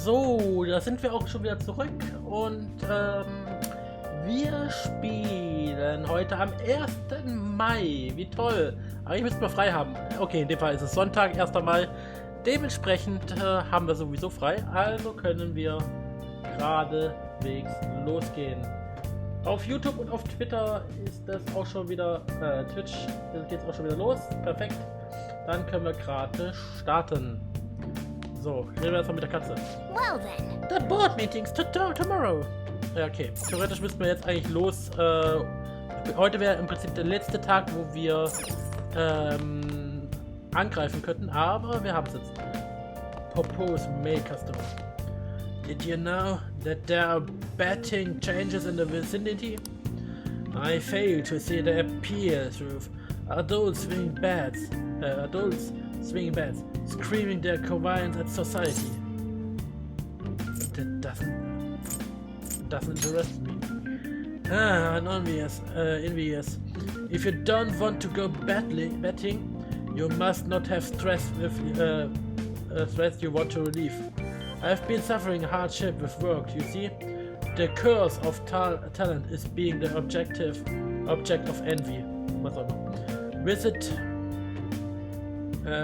So, da sind wir auch schon wieder zurück und wir spielen heute am 1. Mai. Wie toll. Eigentlich müssten wir frei haben. Okay, in dem Fall ist es Sonntag, 1. Mai. Dementsprechend haben wir sowieso frei, also können wir geradewegs losgehen. Auf YouTube und auf Twitter ist das auch schon wieder, Twitch geht es auch schon wieder los. Perfekt. Dann können wir gerade starten. So, reden wir erstmal mit der Katze. Well then. The board meetings tomorrow. Ja, okay. Theoretisch müssten wir jetzt eigentlich los. Heute wäre im Prinzip der letzte Tag, wo wir angreifen könnten, aber wir haben es jetzt. Propose mail customer. Did you know that there are betting changes in the vicinity? I fail to see the appeal through adults swinging bats, screaming their connivance at society. That doesn't interest me. I'm envious. If you don't want to go betting, you must not have stress with stress you want to relieve. I've been suffering hardship with work, you see. The curse of talent is being the object of envy. Was auch immer.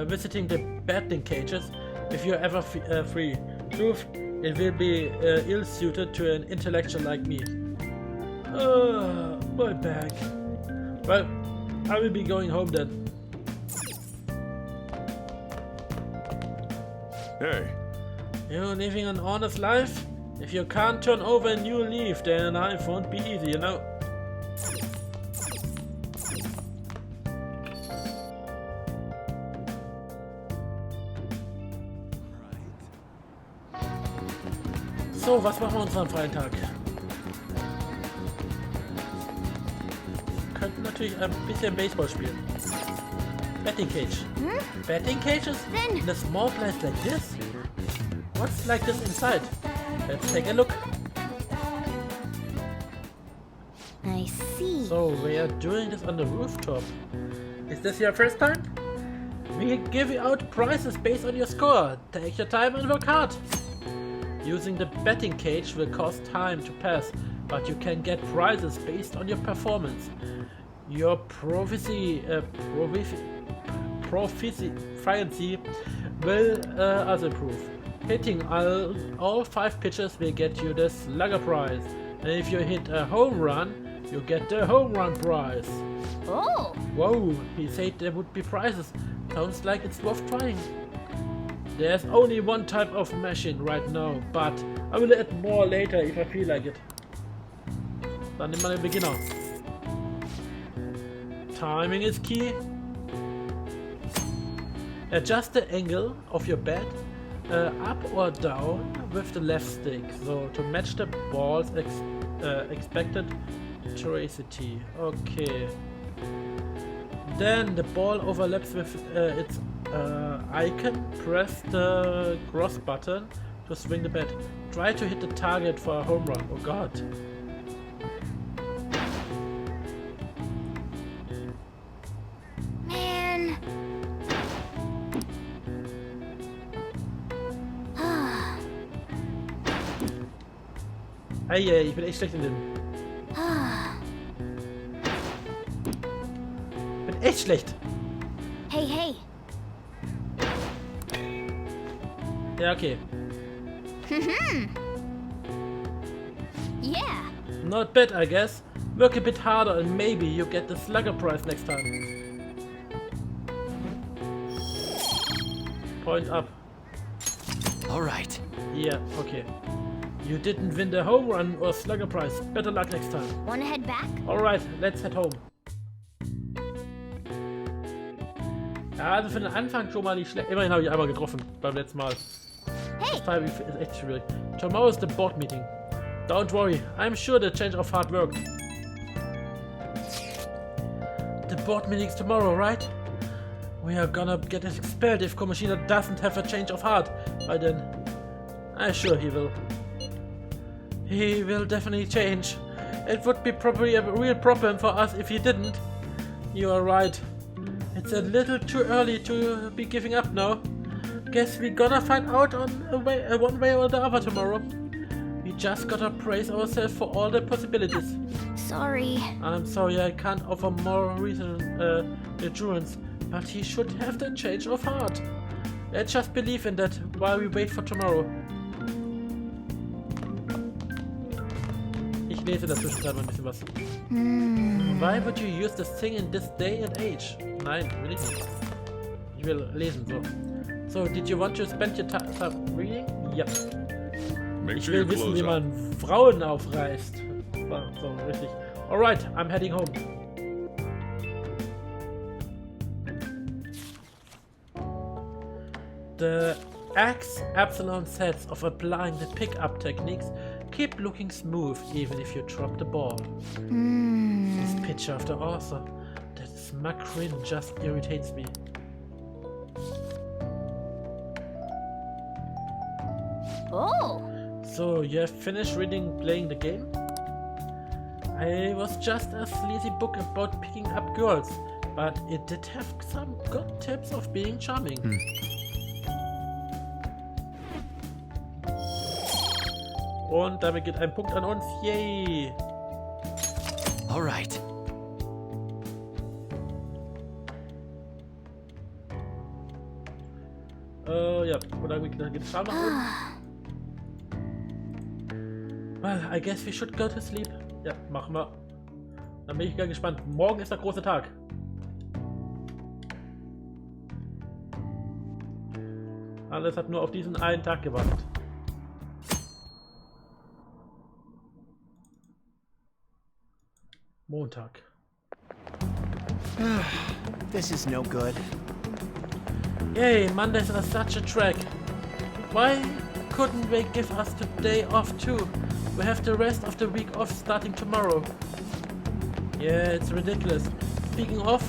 Visiting the betting cages, if you're ever free. Truth, it will be ill-suited to an intellectual like me. My back. Well, I will be going home then. Hey. You're living an honest life? If you can't turn over a new leaf, then life won't be easy, you know. So, was machen wir uns am freien Tag? Wir könnten natürlich ein bisschen Baseball spielen. Betting cage. Betting cages? In a small place like this? What's like this inside? Let's take a look. I see. So, we are doing this on the rooftop. Is this your first time? We give you out prizes based on your score. Take your time and work hard. Using the betting cage will cost time to pass, but you can get prizes based on your performance. Your proficiency will also improve. Hitting all 5 pitches will get you the slugger prize. And if you hit a home run, you get the home run prize. Oh! Whoa, he said there would be prizes. Sounds like it's worth trying. There's only one type of machine right now, but I will add more later if I feel like it. Dann nehmen wir den Beginner. Timing is key. Adjust the angle of your bat up or down with the left stick, so to match the ball's expected trajectory. Okay. Then the ball overlaps with its icon. Press the cross button to swing the bat. Try to hit the target for a home run. Oh god. Man. Hey, ich bin echt schlecht in dem. Bin echt schlecht. Hey, hey. Ja, okay. Yeah. Not bad, I guess. Work a bit harder and maybe you get the slugger prize next time. Point up. Alright. Yeah, okay. You didn't win the home run or slugger prize. Better luck next time. Wanna head back? Alright, let's head home. Ja, also für den Anfang schon mal nicht schlecht. Immerhin habe ich einmal getroffen beim letzten Mal. Hey! Das Timing ist echt schwierig. Tomorrow is the board meeting. Don't worry, I'm sure the change of heart worked. The board meeting's tomorrow, right? We are gonna get expelled if Komashina doesn't have a change of heart by then. I'm sure he will. He will definitely change. It would be probably a real problem for us if he didn't. You are right. It's a little too early to be giving up now. guess we gonna find out on one way or the other tomorrow. We just gotta brace ourselves for all the possibilities. Sorry. I'm sorry I can't offer more assurance, but he should have the change of heart. Let's just believe in that while we wait for tomorrow. Ich lese dazwischen mal ein bisschen was. Why would you use this thing in this day and age? Nein, will ich nicht. Ich will lesen, so. So, did you want to spend your time reading? Ja. Ich will wissen, wie man Frauen aufreißt. So, richtig. Alright, I'm heading home. The X-Epsilon sets of applying the pick-up techniques keep looking smooth even if you drop the ball. This picture of the author, that smug grin just irritates me. Oh. So, you have finished playing the game? I was just a sleazy book about picking up girls, but it did have some good tips of being charming. Und damit geht ein Punkt an uns. Yay! Alright. Ja, oder geht es nach unten? Well, I guess we should go to sleep. Ja, machen wir. Dann bin ich ganz gespannt. Morgen ist der große Tag. Alles hat nur auf diesen einen Tag gewartet. Montag. This is no good. Yay, Mondays are such a trek. Why couldn't they give us the day off too? We have the rest of the week off starting tomorrow. Yeah, it's ridiculous. Speaking of,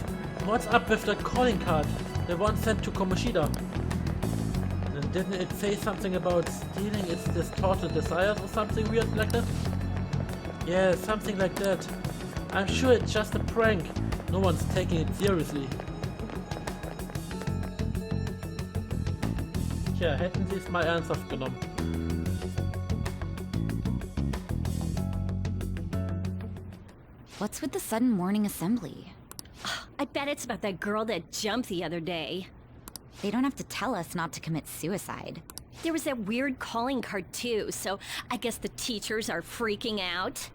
what's up with the calling card? The one sent to Kamoshida. And didn't it say something about stealing its distorted desires or something weird like that? Yeah, something like that. I'm sure it's just a prank. No one's taking it seriously. Tja, hätten sie es mal ernsthaft genommen. What's with the sudden morning assembly? I bet it's about that girl that jumped the other day. They don't have to tell us not to commit suicide. There was that weird calling card too, so I guess the teachers are freaking out.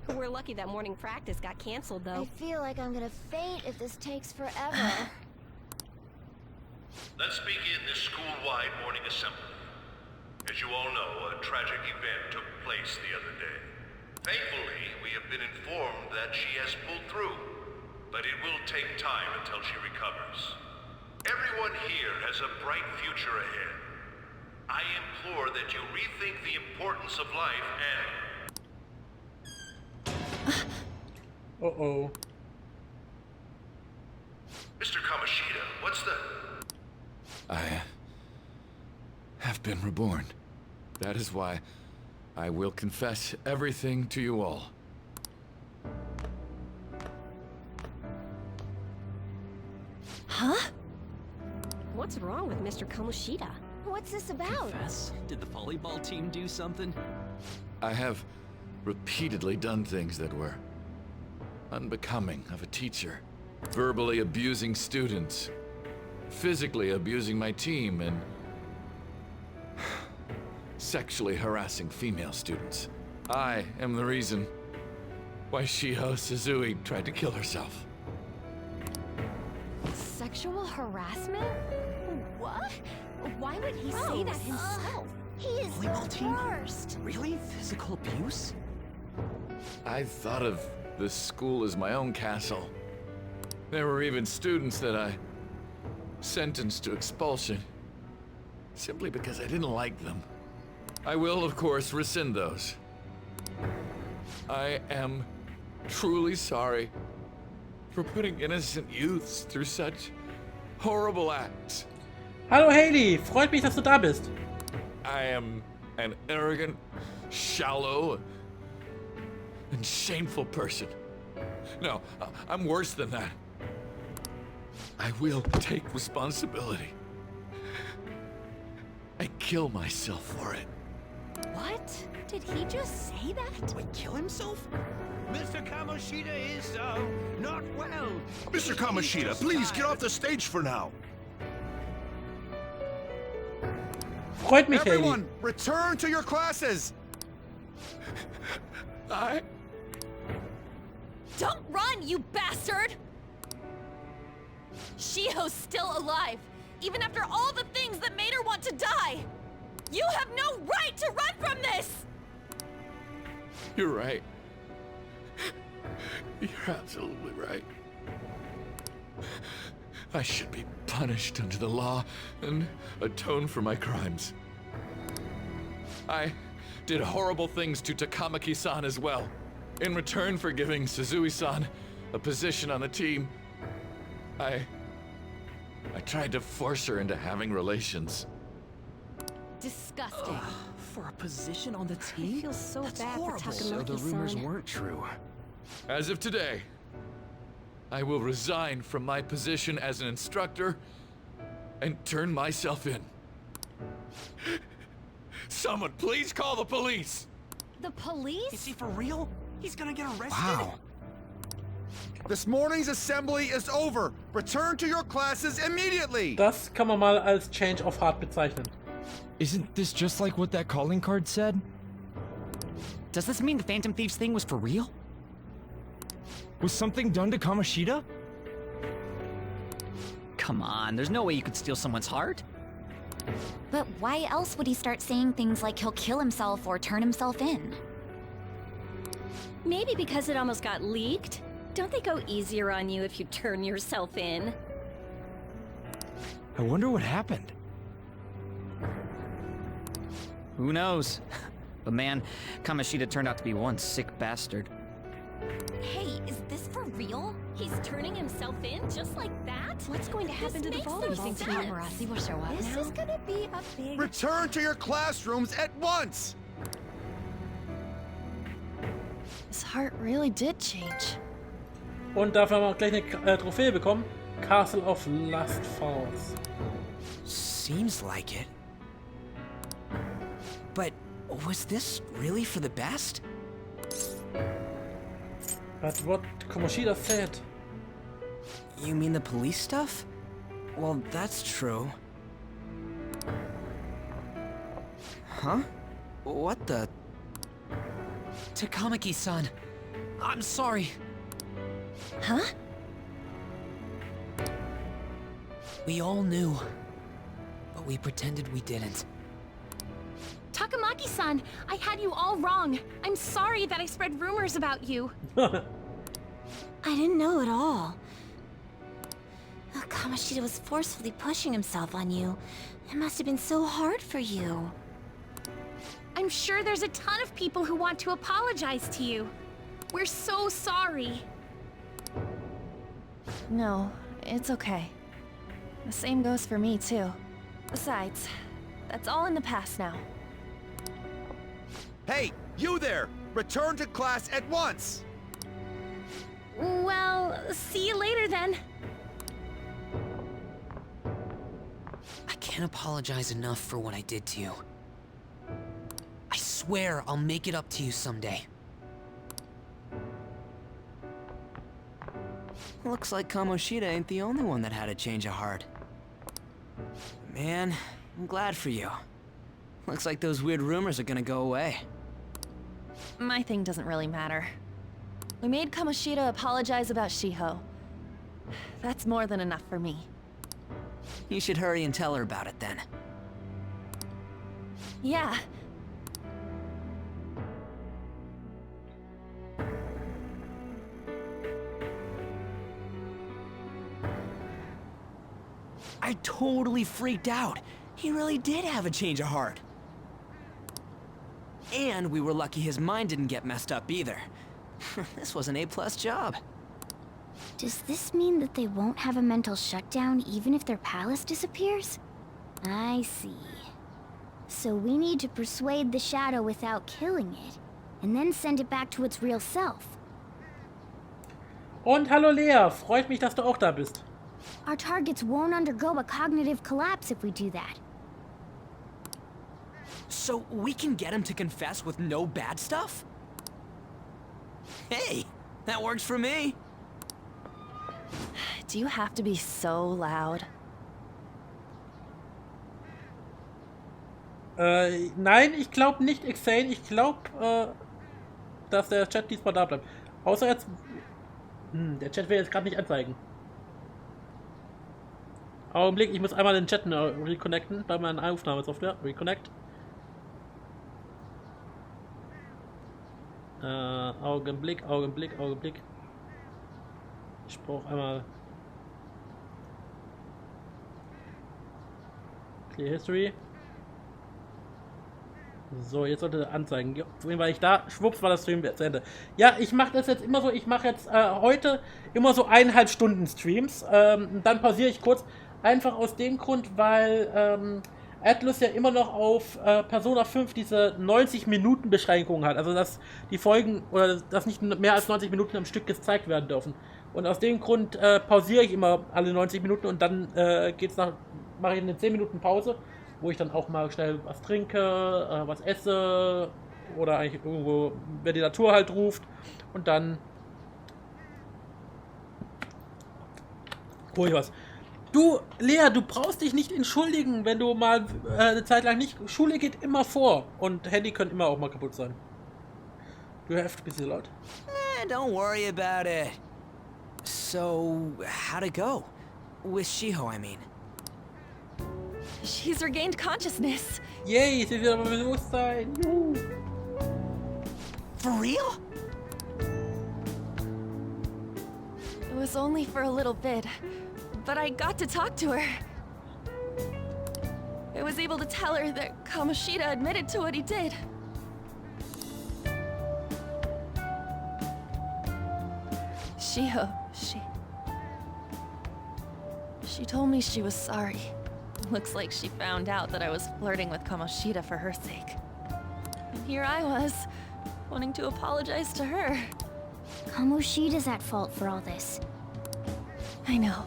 We're lucky that morning practice got canceled though. I feel like I'm gonna faint if this takes forever. Let's begin this school-wide morning assembly. As you all know, a tragic event took place the other day. Thankfully, we have been informed that she has pulled through, but it will take time until she recovers. Everyone here has a bright future ahead. I implore that you rethink the importance of life and... Uh-oh. Mr. Kamoshida, what's the... I have been reborn. That is why I will confess everything to you all. Huh? What's wrong with Mr. Kamoshida? What's this about? Confess? Did the volleyball team do something? I have repeatedly done things that were unbecoming of a teacher. Verbally abusing students, physically abusing my team, and sexually harassing female students. I am the reason why Shiho Suzui tried to kill herself. Sexual harassment? What? Why would he say that himself? He is Volleyball the team? worst. Really? Physical abuse? I thought of this school as my own castle. There were even students that I sentenced to expulsion, simply because I didn't like them. I will, of course, rescind those. I am truly sorry for putting innocent youths through such horrible acts. Hallo Haley, freut mich, dass du da bist. I am an arrogant, shallow, and shameful person. No, I'm worse than that. I will take responsibility. I kill myself for it. What? Did he just say that? Wait, kill himself? Mr. Kamoshida is, not well. Mr. Kamoshida, please get off the stage for now. Freut mich, Haley. Everyone, return to your classes. Don't run, you bastard! Shiho's still alive, even after all the things that made her want to die! You have no right to run from this! You're right. You're absolutely right. I should be punished under the law and atone for my crimes. I did horrible things to Takamaki-san as well. In return for giving Suzui-san a position on the team, I tried to force her into having relations. Disgusting. For a position on the I team? feel so That's bad horrible. for So the Takamaki-san. rumors weren't true. As of today, I will resign from my position as an instructor and turn myself in. Someone please call the police! The police? Is he for real? He's gonna get arrested? Wow. This morning's assembly is over. Return to your classes immediately. Das kann man mal als Change of Heart bezeichnen. Isn't this just like what that calling card said? Does this mean the Phantom Thieves thing was for real? Was something done to Kamoshida? Come on, there's no way you could steal someone's heart. But why else would he start saying things like he'll kill himself or turn himself in? Maybe because it almost got leaked. Don't they go easier on you if you turn yourself in? I wonder what happened. Who knows? But man, Kamoshida turned out to be one sick bastard. Hey, is this for real? He's turning himself in just like that? What's going to happen to the makes no volleyball sense. team? Paparazzi will show up This now. is gonna be a big... Return to your classrooms at once. His heart really did change. Und dafür haben wir auch gleich eine Trophäe bekommen. Castle of Last Falls. Seems like it. But was this really for the best? But what Kamoshida said. You mean the police stuff? Well, that's true. Huh? What the? Takamaki-san, I'm sorry. Huh? We all knew, but we pretended we didn't. Takamaki-san, I had you all wrong. I'm sorry that I spread rumors about you. I didn't know at all. Kamoshida was forcefully pushing himself on you. It must have been so hard for you. I'm sure there's a ton of people who want to apologize to you. We're so sorry. No, it's okay. The same goes for me, too. Besides, that's all in the past now. Hey, you there! Return to class at once. Well, see you later then. I can't apologize enough for what I did to you. I swear I'll make it up to you someday. Looks like Kamoshida ain't the only one that had a change of heart. Man, I'm glad for you. Looks like those weird rumors are gonna go away. My thing doesn't really matter. We made Kamoshida apologize about Shiho. That's more than enough for me. You should hurry and tell her about it then. Yeah. I totally freaked out. He really did have a change of heart. And we were lucky his mind didn't get messed up either. This was an A+ job. Does this mean that they won't have a mental shutdown even if their palace disappears? I see. So we need to persuade the shadow without killing it, and then send it back to its real self. Und hallo Lea, freut mich, dass du auch da bist. Our targets won't undergo a cognitive collapse if we do that. So we can get him to confess with no bad stuff? Hey, that works for me. Do you have to be so loud? Nein, ich glaube nicht, Exane. Ich glaube, dass der Chat diesmal da bleibt. Außer jetzt... der Chat will jetzt gerade nicht anzeigen. Augenblick, ich muss einmal den Chat reconnecten bei meiner Aufnahmesoftware. Reconnect. Augenblick. Ich brauche einmal... Clear History. So, jetzt sollte er anzeigen. Vorhin war ich da, schwupps war das Stream zu Ende. Ja, ich mache das jetzt immer so, ich mache jetzt heute immer so 1,5 Stunden Streams. Dann pausiere ich kurz. Einfach aus dem Grund, weil Atlus ja immer noch auf Persona 5 diese 90 Minuten Beschränkung hat. Also dass die Folgen oder dass nicht mehr als 90 Minuten am Stück gezeigt werden dürfen. Und aus dem Grund pausiere ich immer alle 90 Minuten und dann mache ich eine 10 Minuten Pause, wo ich dann auch mal schnell was trinke, was esse oder eigentlich irgendwo Ventilatur halt ruft und dann hol ich was. Du, Lea, du brauchst dich nicht entschuldigen, wenn du mal eine Zeit lang nicht... Schule geht immer vor und Handy können immer auch mal kaputt sein. Du have to be so laut. Don't worry about it. So, how'd it go? With Shiho, I mean. She's regained consciousness. Yay, sie wird aber Bewusstsein. Juhu. For real? It was only for a little bit, but I got to talk to her. I was able to tell her that Kamoshida admitted to what he did. Shiho, she told me she was sorry. Looks like she found out that I was flirting with Kamoshida for her sake. And here I was, wanting to apologize to her. Kamoshida's at fault for all this. I know.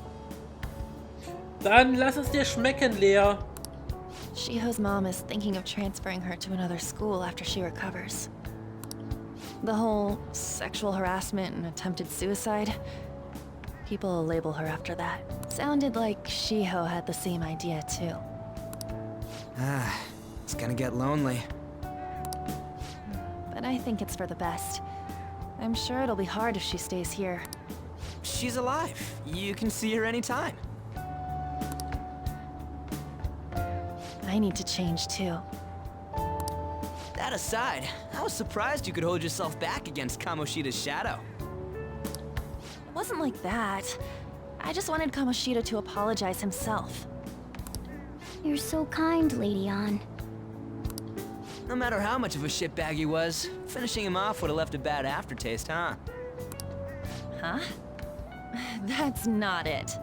Dann lass es dir schmecken, Lea. Shiho's mom is thinking of transferring her to another school after she recovers. The whole sexual harassment and attempted suicide, people will label her after that. Sounded like Shiho had the same idea too. It's gonna get lonely. But I think it's for the best. I'm sure it'll be hard if she stays here. She's alive. You can see her anytime. I need to change too. That aside, I was surprised you could hold yourself back against Kamoshida's shadow. It wasn't like that. I just wanted Kamoshida to apologize himself. You're so kind, Lady Ann. No matter how much of a shitbag he was, finishing him off would have left a bad aftertaste, huh? Huh? That's not it.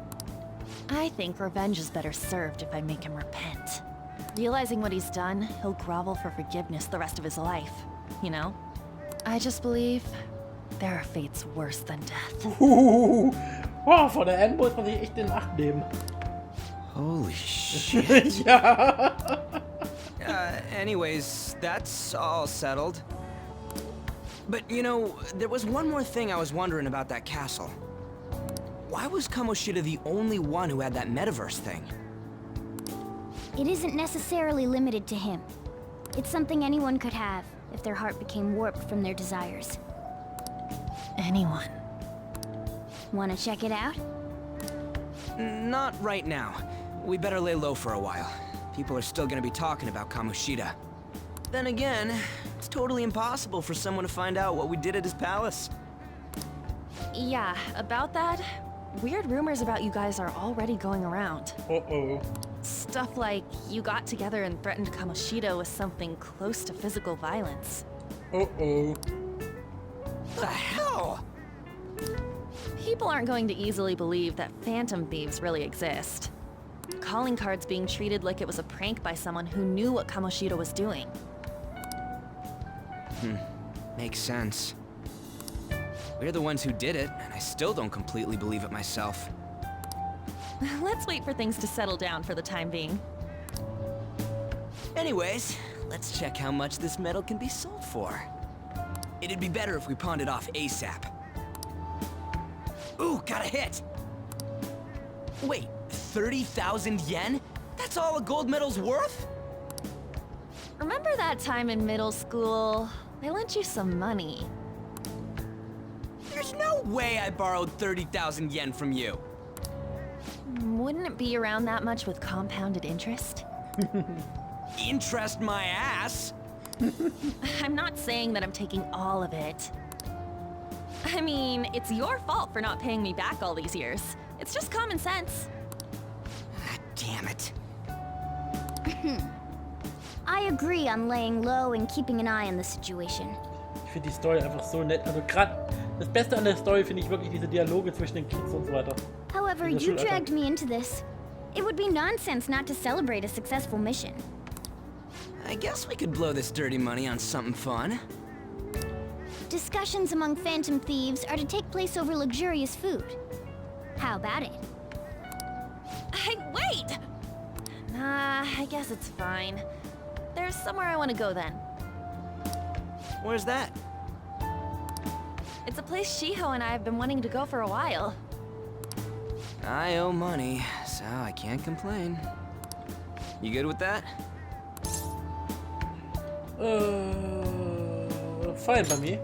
I think revenge is better served if I make him repent. Realizing what he's done, he'll grovel for forgiveness the rest of his life, you know? I just believe there are fates worse than death. Oh, vor der End muss man sich echt in Acht nehmen. Holy shit. Ja. Anyways, that's all settled. But, you know, there was one more thing I was wondering about that castle. Why was Kamoshida the only one who had that metaverse thing? It isn't necessarily limited to him. It's something anyone could have if their heart became warped from their desires. Anyone. Wanna check it out? Not right now. We better lay low for a while. People are still gonna be talking about Kamoshida. Then again, it's totally impossible for someone to find out what we did at his palace. Yeah, about that, weird rumors about you guys are already going around. Uh-oh. Stuff like you got together and threatened Kamoshida with something close to physical violence. Uh-oh. The hell? People aren't going to easily believe that phantom thieves really exist. Calling cards being treated like it was a prank by someone who knew what Kamoshida was doing. Makes sense. We're the ones who did it, and I still don't completely believe it myself. Let's wait for things to settle down for the time being. Anyways, Let's check how much this metal can be sold for. It'd be better if we pawned it off ASAP. Ooh, got a hit! Wait, 30,000 yen? That's all a gold medal's worth? Remember that time in middle school? I lent you some money. There's no way I borrowed 30,000 yen from you. Wouldn't it be around that much with compounded interest? Interest my ass? I'm not saying that I'm taking all of it. I mean, it's your fault for not paying me back all these years. It's just common sense. Ah, damn it. I agree on laying low and keeping an eye on the situation. Ich finde die Story einfach so nett. Also gerade das Beste an der Story finde ich wirklich diese Dialoge zwischen den Kids und so weiter. However, you dragged me into this. It would be nonsense not to celebrate a successful mission. I guess we could blow this dirty money on something fun. Discussions among phantom thieves are to take place over luxurious food. How about it? Hey, wait! Nah, I guess it's fine. There's somewhere I want to go then. Where's that? It's a place Shiho and I have been wanting to go for a while. I owe money, so I can't complain. You good with that? Fine by me.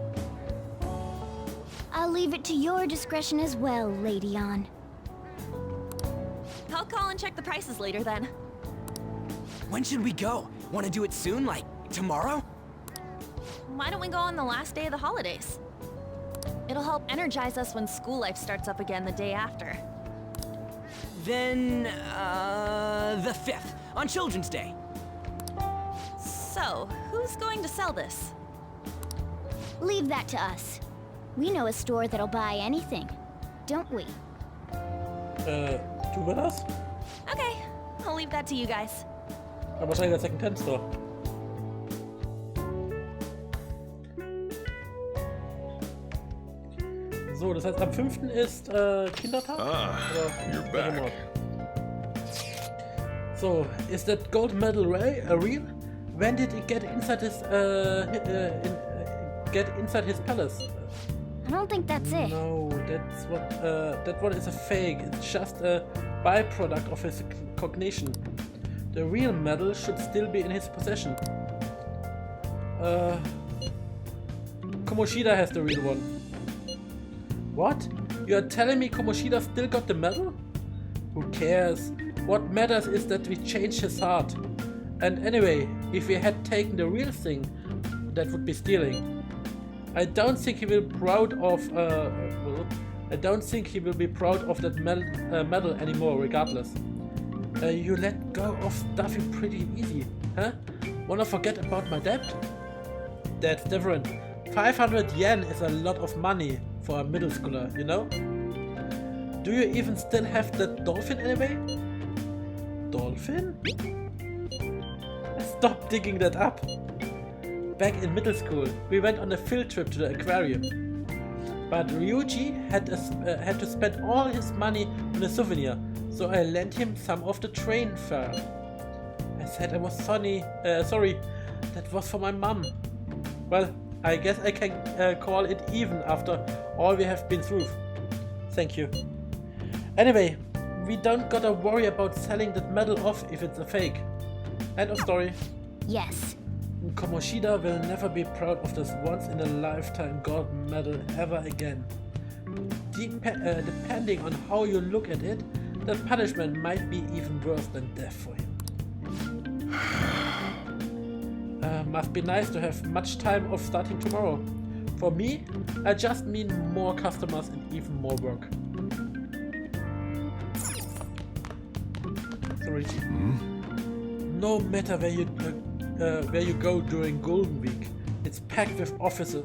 I'll leave it to your discretion as well, Lady On. I'll call and check the prices later then. When should we go? Want to do it soon, like tomorrow? Why don't we go on the last day of the holidays? It'll help energize us when school life starts up again the day after. Then, the 5th, on Children's Day. So, who's going to sell this? Leave that to us. We know a store that'll buy anything, don't we? Tun wir das? Okay, I'll leave that to you guys. Aber wahrscheinlich der Second-Hand Store. So, das heißt, am 5. ist Kindertag? You're back. So, is that gold medal real? When did it get inside his palace? I don't think that's it. No, that's what. That one is a fake. It's just a byproduct of his cognition. The real medal should still be in his possession. Kamoshida has the real one. What? You are telling me Kamoshida still got the medal? Who cares? What matters is that we changed his heart. And anyway, if we had taken the real thing, that would be stealing. I don't think he will be proud of that medal anymore, regardless. You let go of Duffy pretty easy, huh? Wanna forget about my debt? That's different. 500 yen is a lot of money for a middle schooler, you know? Do you even still have that dolphin anyway? Dolphin? Stop digging that up. Back in middle school, we went on a field trip to the aquarium. But Ryuji had to spend all his money on a souvenir, so I lent him some of the train fare. I said I was sorry, that was for my mom. Well, I guess I can call it even after all we have been through. Thank you. Anyway, we don't gotta worry about selling that medal off if it's a fake. End of story. Yes. Kamoshida will never be proud of this once-in-a-lifetime gold medal ever again. Depending on how you look at it, the punishment might be even worse than death for him. Must be nice to have much time off starting tomorrow. For me, I just mean more customers and even more work. Sorry. No matter where you go during Golden Week, it's packed with office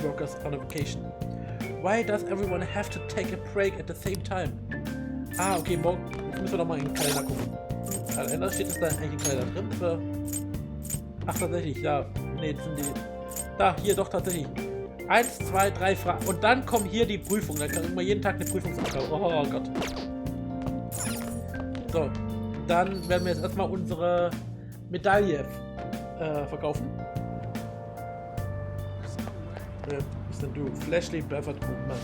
workers on a vacation. Why does everyone have to take a break at the same time? Ah, okay, morgen. Jetzt müssen wir nochmal in den Kalender gucken. Kalender, steht es da eigentlich im Kalender drin? Oder? Ach, tatsächlich, ja. Ne, das sind die. Da, hier doch tatsächlich. 1, 2, 3 Fragen. Und dann kommen hier die Prüfungen. Dann kann immer jeden Tag eine Prüfungsaufgabe. Oh Gott. So, dann werden wir jetzt erstmal unsere Medaille verkaufen. Was denn du? Flashly Baffert Movement.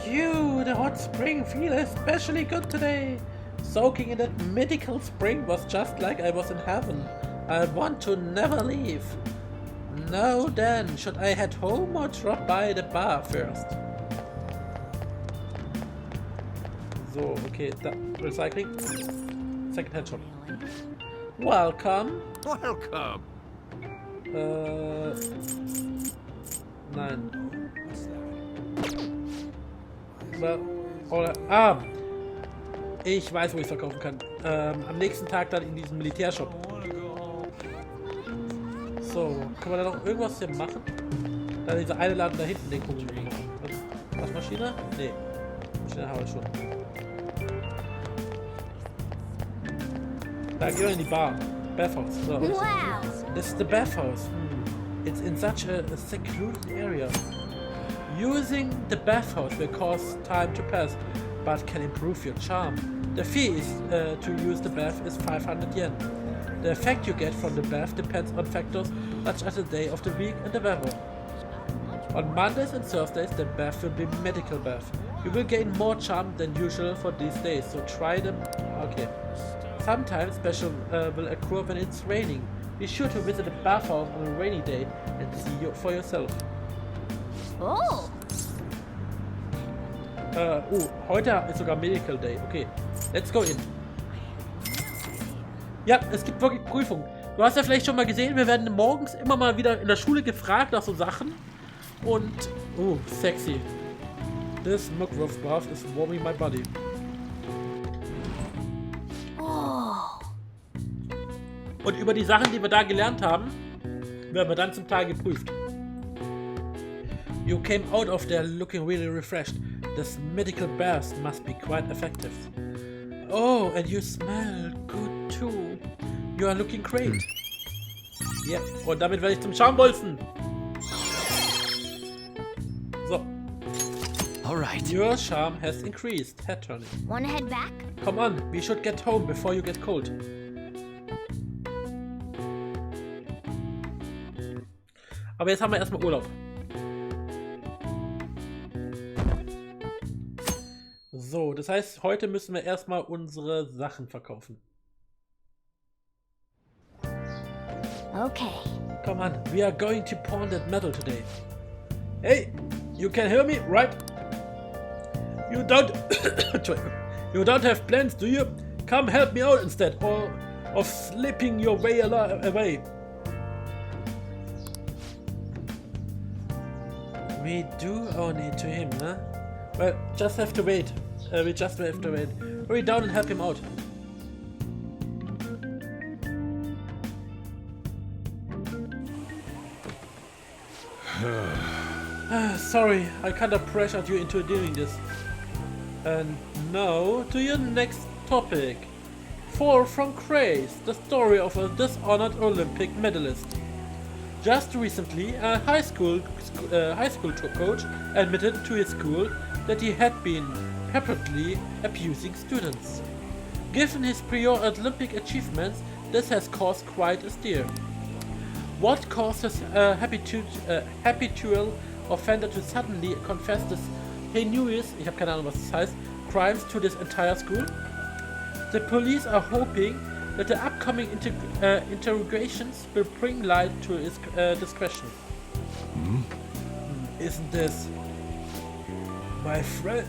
Phew, the hot spring feels especially good today. Soaking in that mythical spring was just like I was in heaven. I want to never leave. Now then, should I head home or drop by the bar first? So, okay, da, Recycling. Second-hand shop. Welcome. Welcome. Nein. Oder, ich weiß, wo ich es verkaufen kann. Am nächsten Tag dann in diesem Militärshop. So, können wir da noch irgendwas hier machen? Da dieser eine Laden da hinten, den gucken wir noch an. Waschmaschine? Nee. Maschine haben wir schon. Da gehen wir in die Bar. Bathhouse. So. Wow! This is the bathhouse. It's in such a secluded area. Using the bathhouse will cause time to pass, but can improve your charm. The fee is, to use the bath is 500 yen. The effect you get from the bath depends on factors such as the day of the week and the weather. On Mondays and Thursdays, the bath will be medical bath. You will gain more charm than usual for these days, so try them. Okay. Sometimes special will occur when it's raining. Be sure to visit the bathhouse on a rainy day and see for yourself. Oh! Heute ist sogar Medical Day. Okay, let's go in. Ja, es gibt wirklich Prüfungen. Du hast ja vielleicht schon mal gesehen, wir werden morgens immer mal wieder in der Schule gefragt nach so Sachen. Und, sexy. This Muckrough bath is warming my body. Und über die Sachen, die wir da gelernt haben, werden wir dann zum Teil geprüft. You came out of there looking really refreshed. This medical bath must be quite effective. Oh, and you smell good too. You are looking great. Ja, und damit werde ich zum Schaumbolzen. So. Alright. Your charm has increased. Head turning. Wanna head back? Come on, we should get home before you get cold. Aber jetzt haben wir erstmal Urlaub. So, das heißt, heute müssen wir erstmal unsere Sachen verkaufen. Okay. Come on, we are going to pawn that metal today. Hey, you can hear me, right? You you don't have plans, do you? Come help me out instead, or of slipping your way away. We do owe it to him, huh? Well, just have to wait. We just have to wait. Hurry down and help him out. Sorry, I kind of pressured you into doing this. And now to your next topic. Fall from Grace, the story of a dishonored Olympic medalist. Just recently, a high school coach admitted to his school that he had been purposely abusing students. Given his prior Olympic achievements, this has caused quite a stir. What causes a habitual offender to suddenly confess this heinous, ich habe keine Ahnung was das heißt, crimes to this entire school? The police are hoping that the upcoming interrogations will bring light to this question. Isn't this my friend?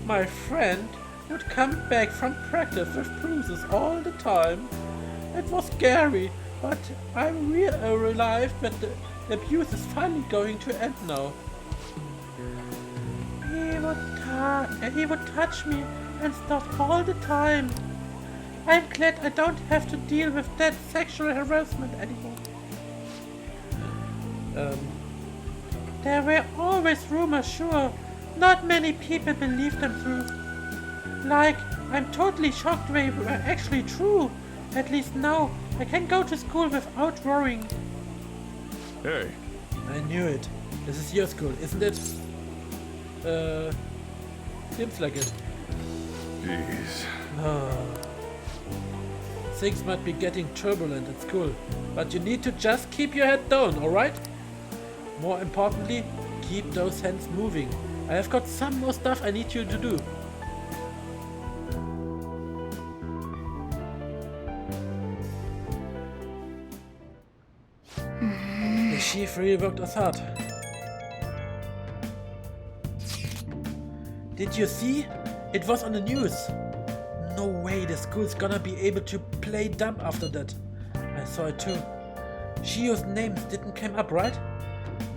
My friend would come back from practice with bruises all the time. It was scary, but I'm relieved that the abuse is finally going to end now. He would touch me and stuff all the time. I'm glad I don't have to deal with that sexual harassment anymore. There were always rumors, sure. Not many people believed them through. Like, I'm totally shocked they were actually true. At least now, I can go to school without worrying. Hey. I knew it. This is your school, isn't it? Seems like it. Jeez. Things might be getting turbulent at school, but you need to just keep your head down, alright? More importantly, keep those hands moving. I have got some more stuff I need you to do. The chief really worked us hard. Did you see? It was on the news. No way the school's gonna be able to play dumb after that. I saw it too. Shio's names didn't come up, right?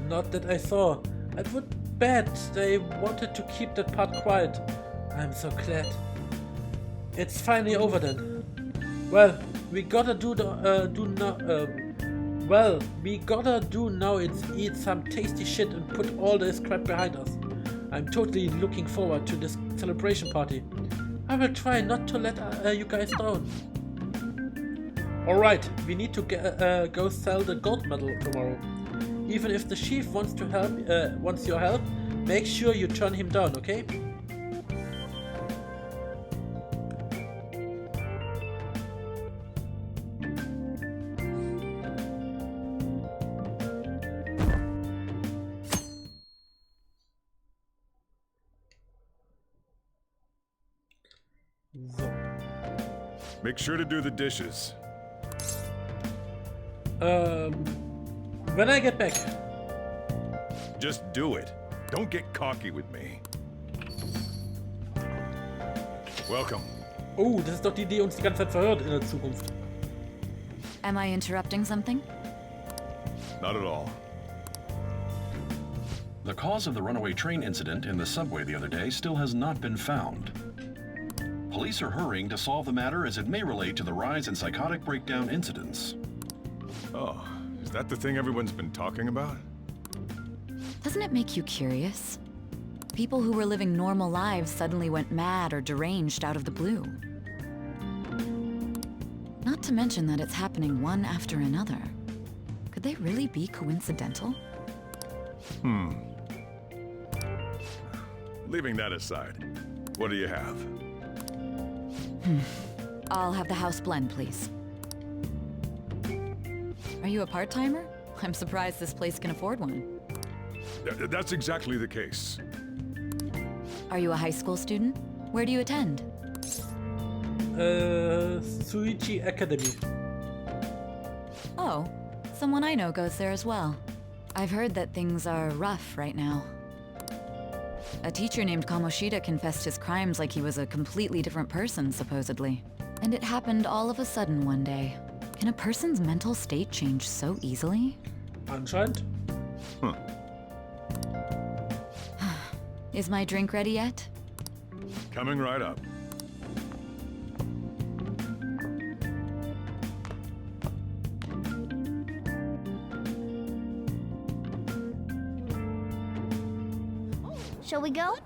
Not that I saw. I would bet they wanted to keep that part quiet. I'm so glad. It's finally over then. Well, we gotta do now is eat some tasty shit and put all this crap behind us. I'm totally looking forward to this celebration party. I will try not to let you guys down. Alright, we need to go sell the gold medal tomorrow. Even if the chief wants your help, make sure you turn him down, okay? Make sure to do the dishes. When I get back. Just do it. Don't get cocky with me. Welcome. Oh, das ist doch die uns die ganze Zeit verhört in der Zukunft. Am I interrupting something? Not at all. The cause of the runaway train incident in the subway the other day still has not been found. Police are hurrying to solve the matter as it may relate to the rise in psychotic breakdown incidents. Oh, is that the thing everyone's been talking about? Doesn't it make you curious? People who were living normal lives suddenly went mad or deranged out of the blue. Not to mention that it's happening one after another. Could they really be coincidental? Leaving that aside, what do you have? I'll have the house blend, please. Are you a part-timer? I'm surprised this place can afford one. That's exactly the case. Are you a high school student? Where do you attend? Suichi Academy. Oh, someone I know goes there as well. I've heard that things are rough right now. A teacher named Kamoshida confessed his crimes like he was a completely different person, supposedly. And it happened all of a sudden one day. Can a person's mental state change so easily? Anscheinend. Is my drink ready yet? Coming right up. Shall we go?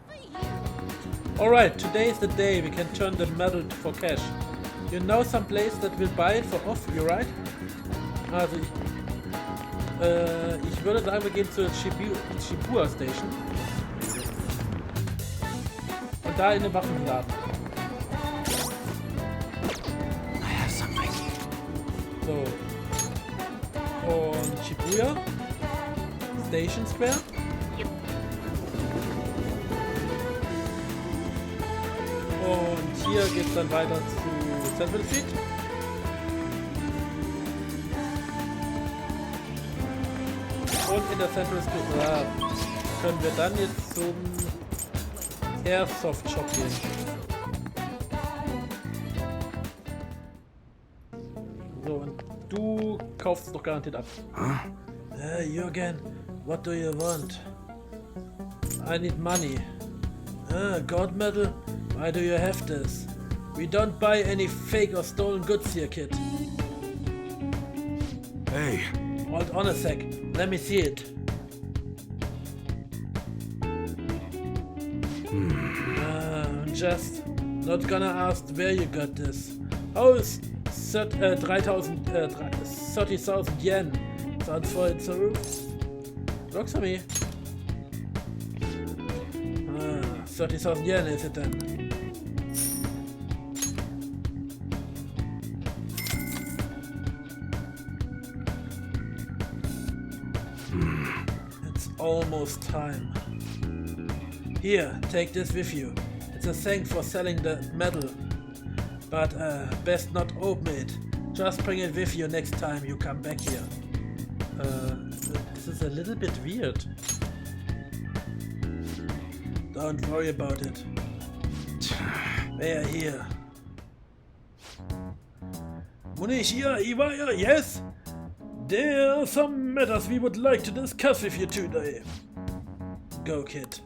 Alright, today is the day we can turn the medal for cash. You know some place that will buy it for off you, right? Also ich würde sagen, wir gehen zur Shibuya Station. Und da in den Waffenladen. So. Und Shibuya Station Square. Und hier geht's dann weiter zu Central Street. Und in der Central Street können wir dann jetzt zum Airsoft Shop gehen. So, und du kaufst es doch garantiert ab. Jürgen, what do you want? I need money. Gold medal? Why do you have this? We don't buy any fake or stolen goods here, kid. Hey. Hold on a sec. Let me see it. Just not gonna ask where you got this. How is 30,000 yen? Sounds for it, so looks at me. 30,000 yen is it then? almost time. Here, take this with you. It's a thanks for selling the medal. But best not open it. Just bring it with you next time you come back here. This is a little bit weird. Don't worry about it. Mehr here. Munish here, Igor, yes? There are some matters we would like to discuss with you today. Go, kid.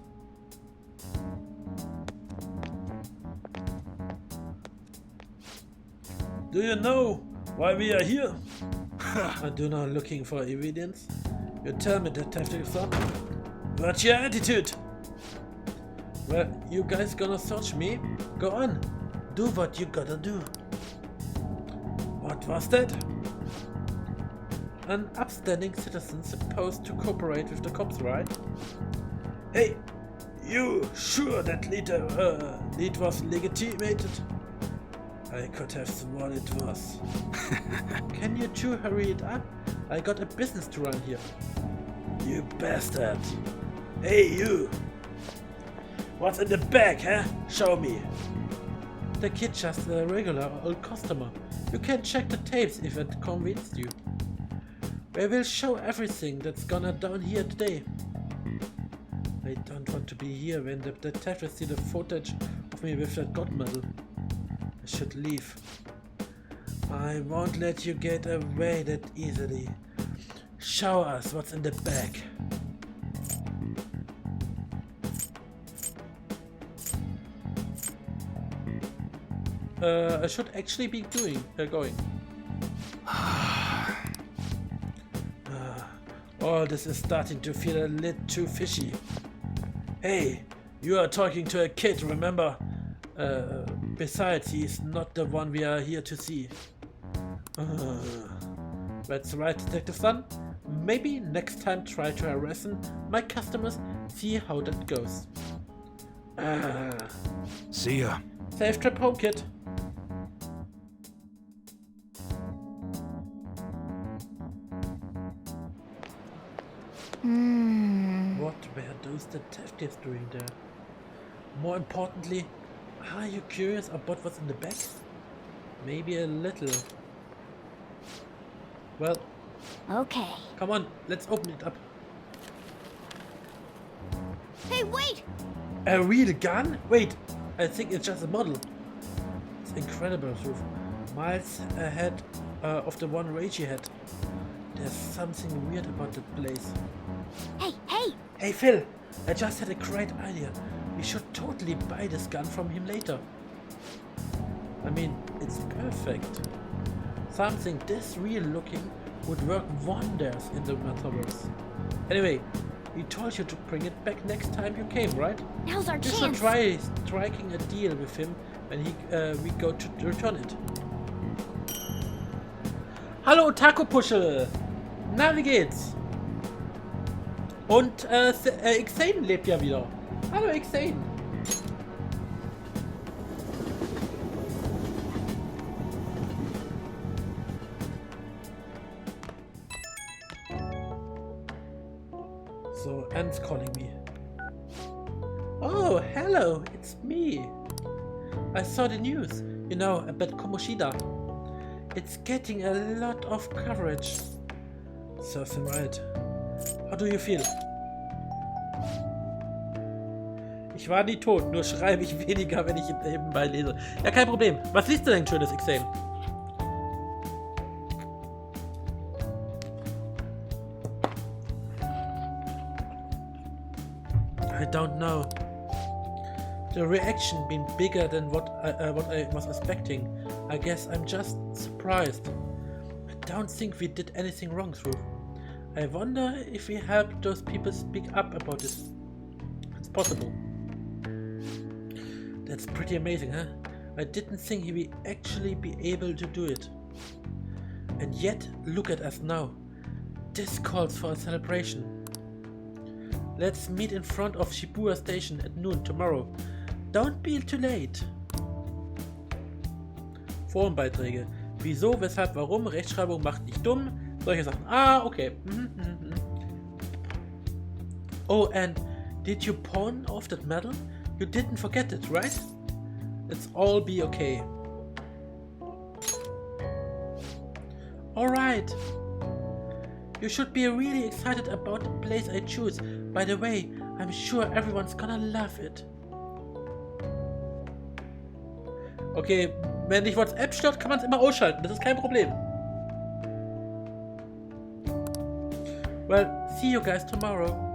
Do you know why we are here? I do not looking for evidence. You tell me, Detective Son. What's your attitude? Well, you guys gonna search me? Go on. Do what you gotta do. What was that? An upstanding citizen supposed to cooperate with the cops, right? Hey, you sure that lead was legitimated? I could have sworn it was. Can you two hurry it up? I got a business to run here. You bastard. Hey, you. What's in the bag, huh? Show me. The kid just a regular old customer. You can check the tapes if it convinced you. We will show everything that's gonna down here today. I don't want to be here when the detectives see the footage of me with that god medal. I should leave. I won't let you get away that easily. Show us what's in the bag. I should actually be going. All this is starting to feel a little too fishy. Hey, you are talking to a kid, remember? Besides, he's not the one we are here to see. That's right, Detective Son. Maybe next time try to harass my customers, see how that goes. See ya. Safe trip home, kid. What were those detectives doing there? More importantly, are you curious about what's in the bag? Maybe a little. Well. Okay. Come on, let's open it up. Hey, wait! A real gun? Wait, I think it's just a model. It's incredible, Ruth. Miles ahead of the one Reggie had. There's something weird about the place. Hey, hey! Hey, Phil! I just had a great idea. We should totally buy this gun from him later. I mean, it's perfect. Something this real looking would work wonders in the metaverse. Anyway, we told you to bring it back next time you came, right? Now's our chance. You should try striking a deal with him when we go to return it. Hallo Taku Puschel! Na, wie geht's? Und Xane lebt ja wieder. Hallo Xane! So, Anne's calling me. Oh, hello, it's me. I saw the news, you know, about Kamoshida. It's getting a lot of coverage. Serves him right. How do you feel? Ich war nie tot, nur schreibe ich weniger, wenn ich nebenbei lese. Ja, kein Problem. Was liest du denn schönes, Xane? I don't know. The reaction been bigger than what I was expecting. I guess I'm just surprised. I don't think we did anything wrong, Drew. I wonder if we helped those people speak up about this. It's possible. That's pretty amazing, huh? I didn't think he would actually be able to do it. And yet, look at us now. This calls for a celebration. Let's meet in front of Shibuya Station at noon tomorrow. Don't be too late. Forenbeiträge. Wieso, weshalb, warum? Rechtschreibung macht nicht dumm. Solche Sachen. Ah, okay. Oh, and did you pawn off that medal? You didn't forget it, right? It's all be okay. Alright. You should be really excited about the place I choose. By the way, I'm sure everyone's gonna love it. Okay, wenn dich WhatsApp stört, kann man es immer ausschalten. Das ist kein Problem. Well, see you guys tomorrow.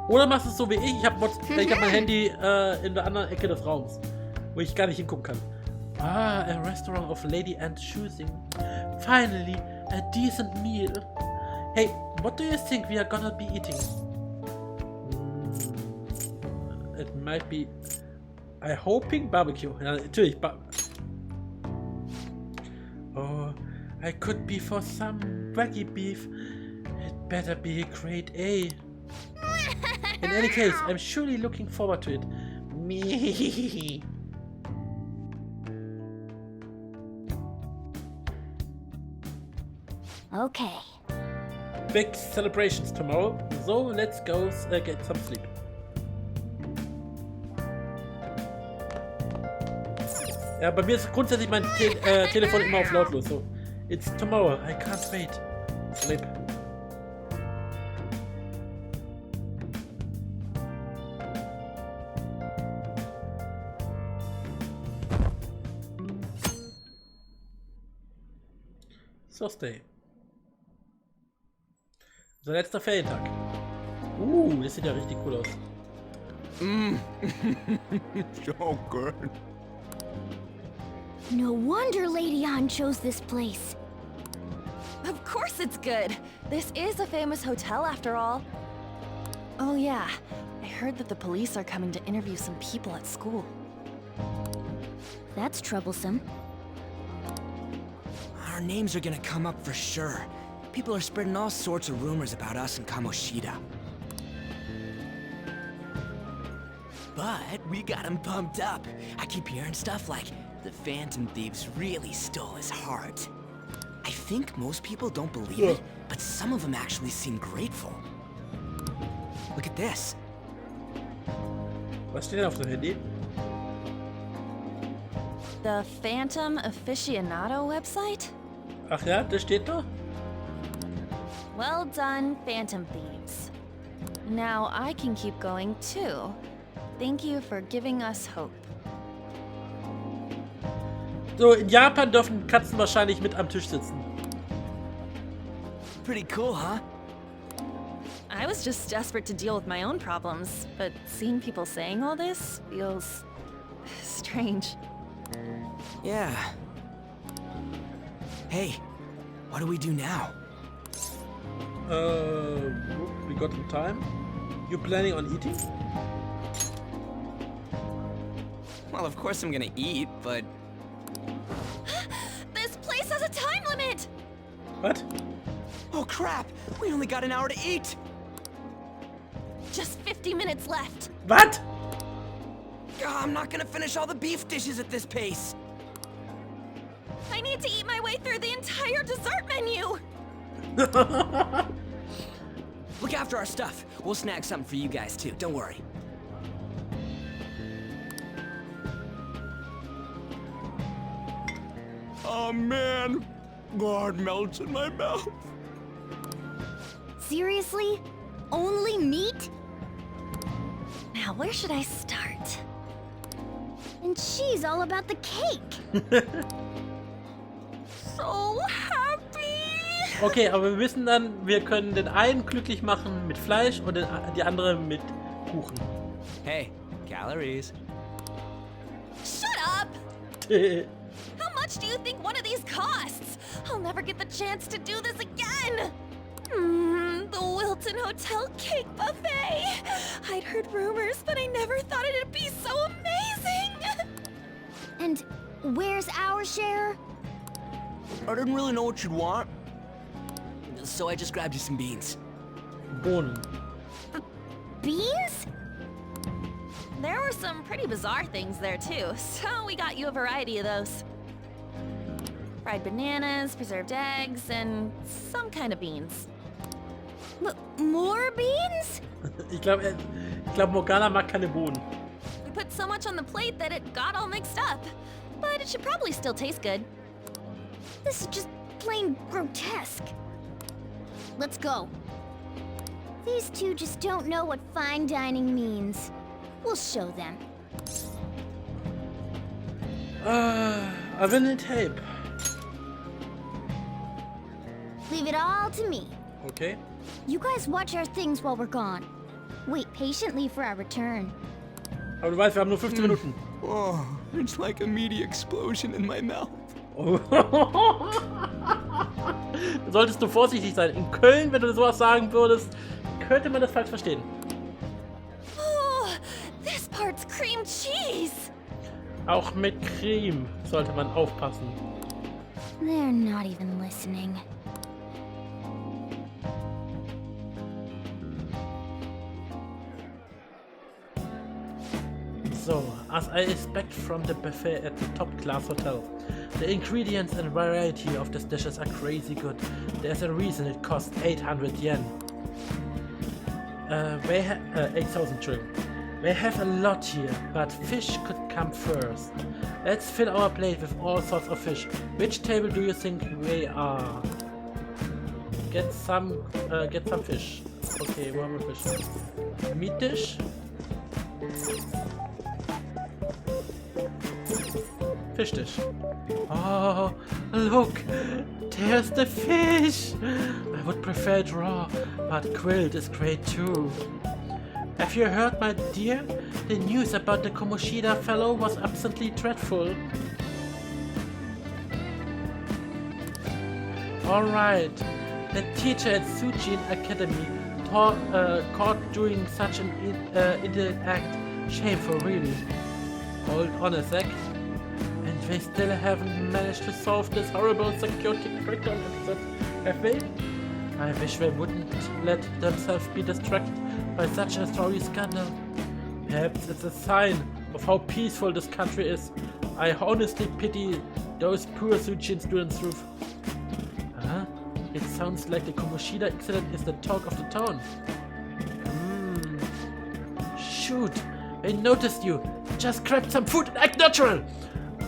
Oder machst du es so wie ich? Ich habe mein Handy in der anderen Ecke des Raums, wo ich gar nicht hingucken kann. Ah, a restaurant of lady and choosing. Finally, a decent meal. Hey, what do you think we are gonna be eating? It might be... I hoping barbecue. Ja, natürlich. Oh, I could be for some wagyu beef. It better be a grade A. In any case, I'm surely looking forward to it. Me. Okay. Big celebrations tomorrow, so let's go get some sleep. Ja, bei mir ist grundsätzlich mein Telefon immer auf lautlos. So, it's tomorrow. I can't wait. Sleep. Thursday. Unser letzter Ferientag. Das sieht ja richtig cool aus. So good. No wonder Lady Anne chose this place. Of course it's good. This is a famous hotel after all. Oh yeah, I heard that the police are coming to interview some people at school. That's troublesome. Our names are gonna come up for sure. People are spreading all sorts of rumors about us and Kamoshida. But we got him pumped up. I keep hearing stuff like, the Phantom Thieves really stole his heart. I think most people don't believe it, but some of them actually seem grateful. Look at this. Was steht denn auf dem Handy? The Phantom Aficionado website? Ach ja, das steht da? Well done, Phantom Thieves. Now I can keep going too. Thank you for giving us hope. So, in Japan dürfen Katzen wahrscheinlich mit am Tisch sitzen. Pretty cool, huh? I was just desperate to deal with my own problems, but seeing people saying all this feels strange. Yeah. Hey, what do we do now? We got some time. You planning on eating? Well, of course I'm gonna eat, but... This place has a time limit! What? Oh crap! We only got an hour to eat! Just 50 minutes left. What? I'm not gonna finish all the beef dishes at this pace. I need to eat my way through the entire dessert menu. Look after our stuff. We'll snag something for you guys too, don't worry. Oh man, God melts in my mouth. Seriously? Only meat? Now, where should I start? And she's all about the cake. So happy! Okay, aber wir wissen dann, wir können den einen glücklich machen mit Fleisch und die andere mit Kuchen. Hey, calories. Shut up! How much do you think one of these costs? I'll never get the chance to do this again! The Wilton Hotel Cake Buffet! I'd heard rumors, but I never thought it'd be so amazing! And where's our share? I didn't really know what you'd want, so I just grabbed you some beans. Bohnen. Beans? There were some pretty bizarre things there too, so we got you a variety of those. Fried bananas, preserved eggs, and some kind of beans. More beans? Ich glaube, Morgana mag keine Bohnen. We put so much on the plate that it got all mixed up. But it should probably still taste good. This is just plain grotesque. Let's go. These two just don't know what fine dining means. We'll show them. A winning tape. Leave it all to me. Okay. You guys watch our things while we're gone. Wait patiently for our return. Aber du weißt, wir haben nur 15 Minuten. Oh, it's like a meaty explosion in my mouth. Solltest du vorsichtig sein. In Köln, wenn du sowas sagen würdest, könnte man das falsch verstehen. Oh, this part's cream cheese. Auch mit Creme sollte man aufpassen. They're not even listening. So, as I expect from the buffet at the top-class hotel, the ingredients and variety of these dishes are crazy good. There's a reason it costs 800 yen. 8,000 true. They have a lot here, but fish could come first. Let's fill our plate with all sorts of fish. Which table do you think we are? Get some fish. Okay, wo haben wir Fisch? Meat dish? Fish dish. Oh, look! There's the fish! I would prefer it raw, but grilled is great too. Have you heard, my dear? The news about the Kamoshida fellow was absolutely dreadful. Alright. The teacher at Sujin Academy caught doing such an illegal act. Shameful, really. Hold on a sec. And they still haven't managed to solve this horrible security crackdown episode, have they? I wish they wouldn't let themselves be distracted by such a sorry scandal. Perhaps it's a sign of how peaceful this country is. I honestly pity those poor Sujin students through. Huh? It sounds like the Kamoshida accident is the talk of the town. Shoot! They noticed you! Just grab some food and act natural!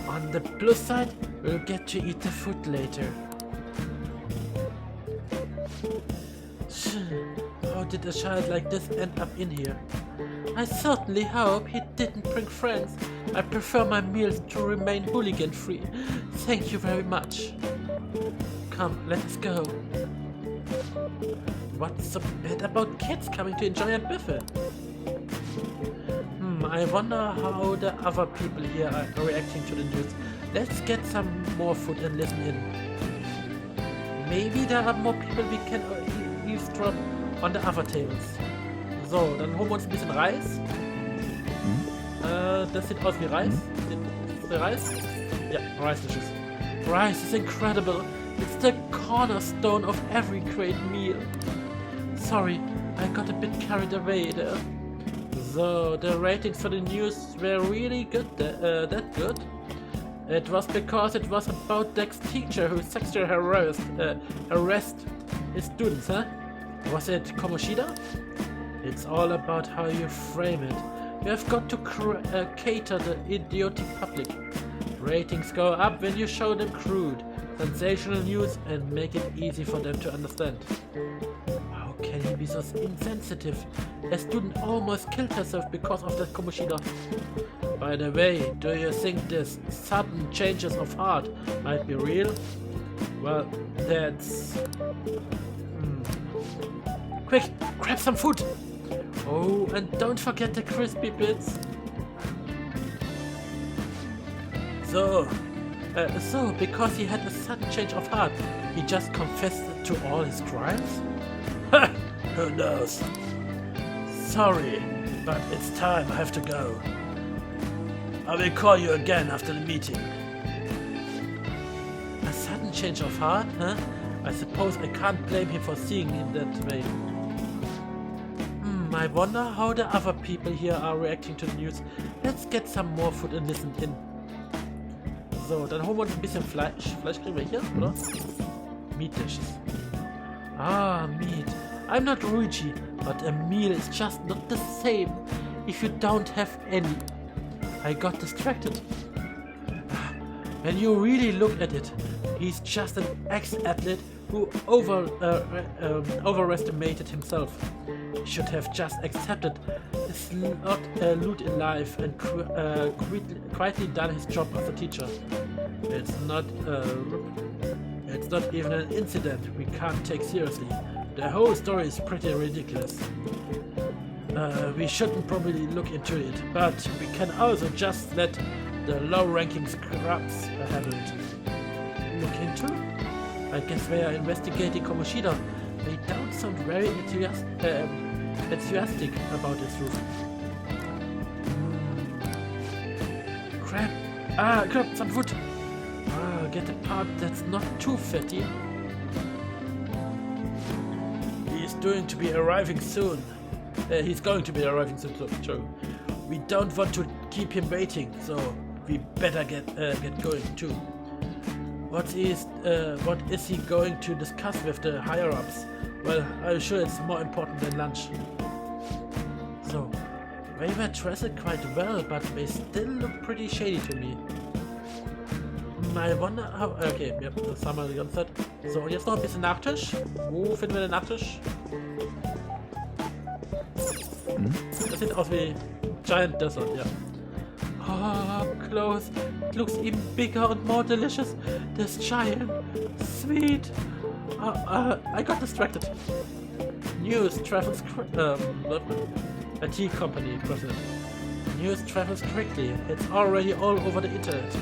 On the plus side, we'll get to eat the food later. How did a child like this end up in here? I certainly hope he didn't bring friends. I prefer my meals to remain hooligan-free. Thank you very much. Come, let us go. What's so bad about kids coming to enjoy a buffet? I wonder how the other people here are reacting to the news. Let's get some more food and listen in. Maybe there are more people we can eavesdrop on the other tables. So, dann holen wir uns ein bisschen Reis. Das sieht aus wie Reis. Ist der Reis? Ja, Rice dishes. Rice is incredible. It's the cornerstone of every great meal. Sorry, I got a bit carried away there. So, the ratings for the news were really good, that good. It was because it was about Deck's teacher who sexually harassed his students, huh? Was it Kamoshida? It's all about how you frame it. You have got to cater the idiotic public. Ratings go up when you show them crude, sensational news and make it easy for them to understand. How can he be so insensitive? A student almost killed herself because of that Kamoshida. By the way, do you think this sudden changes of heart might be real? Well, that's... Quick, grab some food! Oh, and don't forget the crispy bits. So, because he had a sudden change of heart, he just confessed to all his crimes? Ha! Who knows? Sorry, but it's time, I have to go. I will call you again after the meeting. A sudden change of heart, huh? I suppose I can't blame him for seeing it that way. I wonder how the other people here are reacting to the news. Let's get some more food and listen in. So, dann holen wir uns ein bisschen Fleisch. Fleisch kriegen wir hier, oder? Meat dishes. Ah, meat. I'm not Luigi, but a meal is just not the same if you don't have any. I got distracted. When you really look at it, he's just an ex-athlete who overestimated himself. He should have just accepted his lot in life and quietly done his job as a teacher. It's not even an incident we can't take seriously. The whole story is pretty ridiculous. We shouldn't probably look into it, but we can also just let the low-ranking scrubs handle it. Look into? I guess they are investigating Kamoshida. They don't sound very enthusiastic about this roof. Grab some food. Get a part that's not too fatty. He's going to be arriving soon. He's going to be arriving soon, so we don't want to keep him waiting, so we better get going too. What is he going to discuss with the higher-ups? Well, I'm sure it's more important than lunch. So, they were dressed quite well, but they still look pretty shady to me. I wonder how... Okay, das haben wir die ganze Zeit. So, und jetzt noch ein bisschen Nachtisch. Wo finden wir den Nachtisch? Das sieht aus wie Giant Desert, ja. Oh, up close. It looks even bigger and more delicious. This giant. Sweet. I got distracted. News travels... a tea company president. News travels quickly. It's already all over the internet.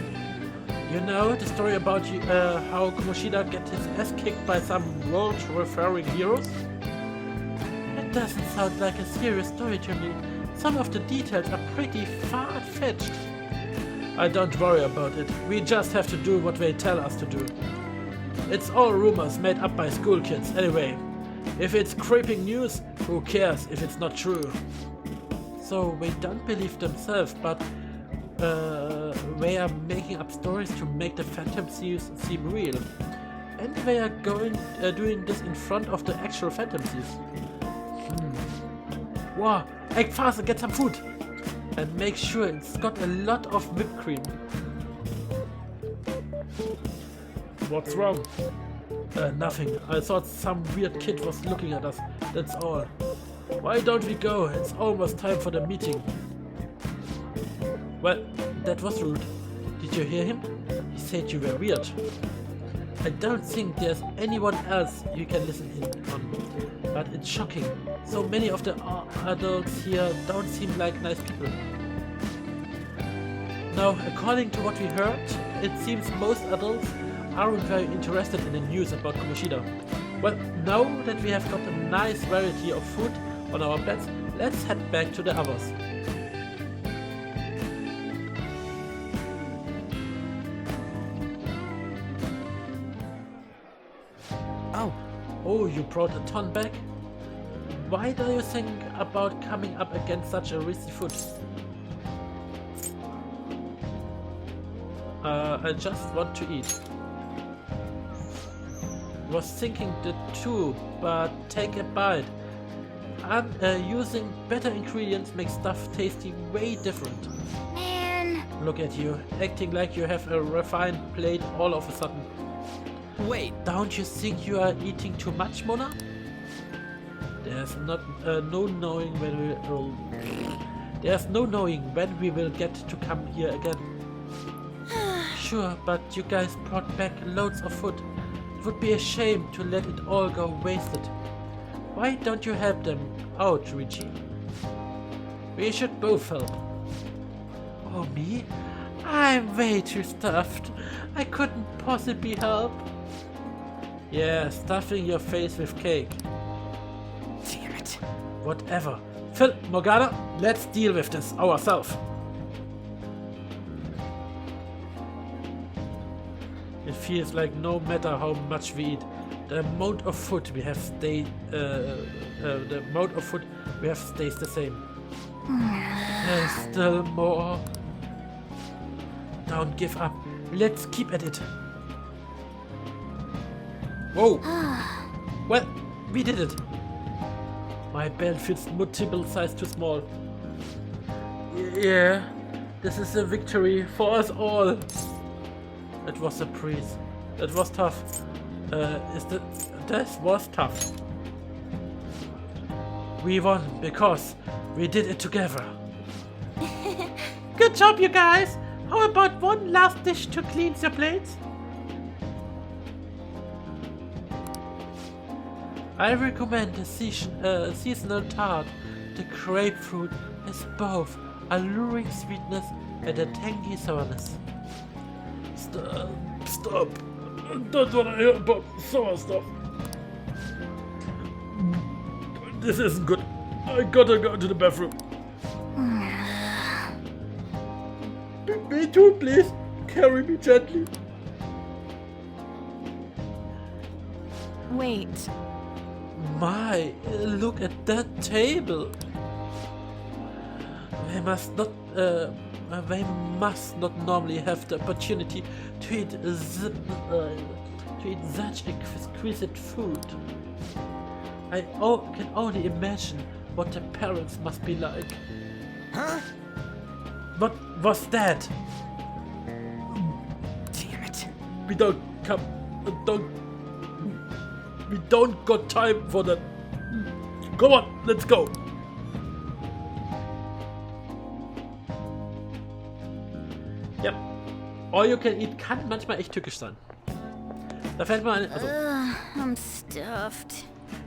You know the story about how Kamoshida gets his ass kicked by some world-referring heroes? It doesn't sound like a serious story to me. Some of the details are pretty far-fetched. I don't worry about it. We just have to do what they tell us to do. It's all rumors made up by school kids anyway. If it's creeping news, who cares if it's not true? So they don't believe themselves, but they are making up stories to make the phantoms seem real. And they are doing this in front of the actual phantoms. Wow, act fast and get some food! And make sure it's got a lot of whipped cream. What's wrong? Nothing. I thought some weird kid was looking at us, that's all. Why don't we go? It's almost time for the meeting. Well, that was rude. Did you hear him? He said you were weird. I don't think there's anyone else you can listen in on, but it's shocking. So many of the adults here don't seem like nice people. Now, according to what we heard, it seems most adults aren't very interested in the news about Kamoshida. Well, now that we have got a nice variety of food on our plates, let's head back to the others. Oh, you brought a ton back? Why do you think about coming up against such a risky food? I just want to eat. Was thinking the too, but take a bite. Using better ingredients makes stuff tasty way different. Man! Look at you, acting like you have a refined plate all of a sudden. Wait, don't you think you are eating too much, Mona? There's no knowing when we will get to come here again. Sure, but you guys brought back loads of food. It would be a shame to let it all go wasted. Why don't you help them out, Richie? We should both help. Oh, me? I'm way too stuffed. I couldn't possibly help. Yeah, stuffing your face with cake. Damn it. Whatever. Phil, Morgana, let's deal with this ourselves. It feels like no matter how much we eat, the amount of food we have stays the same. There's still more. Don't give up. Let's keep at it. Whoa! Well, we did it. My belt fits multiple size too small. Yeah, this is a victory for us all. It was a breeze. It was tough. This was tough. We won because we did it together. Good job, you guys. How about one last dish to clean your plates? I recommend a seasonal tart. The grapefruit has both alluring sweetness and a tangy sourness. Stop. I don't want to hear about sour stuff. This isn't good. I gotta go to the bathroom. Me too, please. Carry me gently. Wait. My, look at that table. They must not normally have the opportunity to eat such exquisite food. I can only imagine what the parents must be like. Huh? What was that? Damn it. We don't got time for that. Come on, let's go. Ja. All you can eat kann manchmal echt tückisch sein. Da fällt mir I'm stuffed.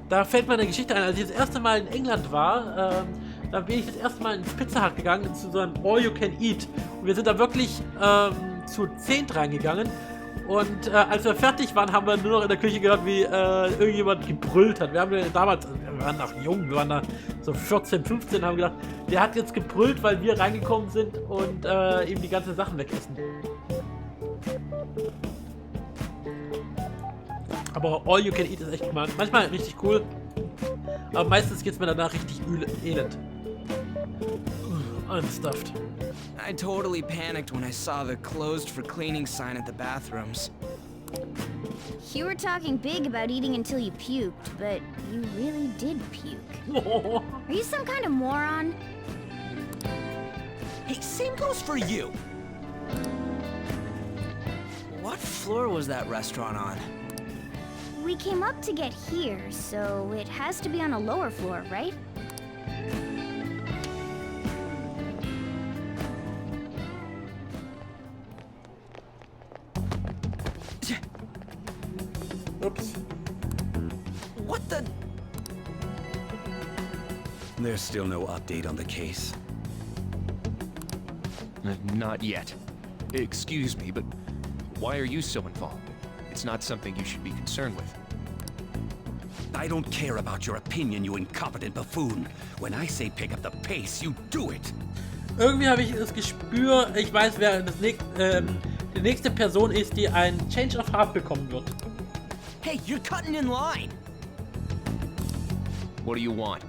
Da fällt mir eine Geschichte ein. Als ich das erste Mal in England war, da bin ich das erste Mal ins Pizza Hut gegangen, zu so einem All You Can Eat. Und wir sind da wirklich zu 10 reingegangen. Und als wir fertig waren, haben wir nur noch in der Küche gehört, wie irgendjemand gebrüllt hat. Wir haben damals, wir waren noch jung, wir waren da so 14, 15, haben gedacht, der hat jetzt gebrüllt, weil wir reingekommen sind und ihm die ganzen Sachen wegessen. Aber All You Can Eat ist echt manchmal richtig cool. Aber meistens geht's mir danach richtig elend. I'm stuffed. I totally panicked when I saw the closed for cleaning sign at the bathrooms. You were talking big about eating until you puked, but you really did puke. Are you some kind of moron? Hey, same goes for you. What floor was that restaurant on? We came up to get here, so it has to be on a lower floor, right? Oops. What the? There's still no update on the case. Not yet. Excuse me, but why are you so involved? It's not something you should be concerned with. I don't care about your opinion, you incompetent buffoon. When I say pick up the pace, you do it. Irgendwie habe ich das Gespür, ich weiß, wer die nächste Person ist, die ein Change of Heart bekommen wird. Hey, you're cutting in line. What do you want?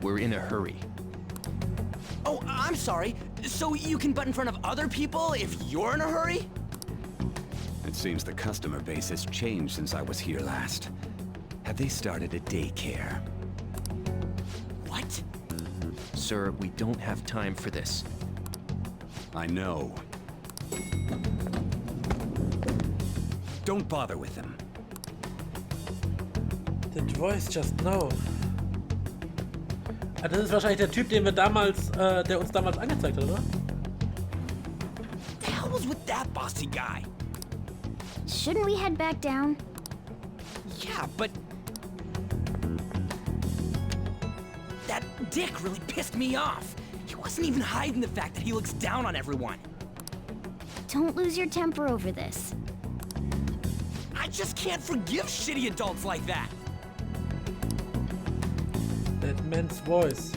We're in a hurry. Oh, I'm sorry. So you can butt in front of other people if you're in a hurry? It seems the customer base has changed since I was here last. Have they started a daycare? What? Sir, we don't have time for this. I know. Don't bother with them. The voice just know. Ah, das ist wahrscheinlich der Typ, den wir damals, der uns damals angezeigt hat, oder? The hell was with that bossy guy? Shouldn't we head back down? Yeah, but that dick really pissed me off. He wasn't even hiding the fact that he looks down on everyone. Don't lose your temper over this. I just can't forgive shitty adults like that. That man's voice.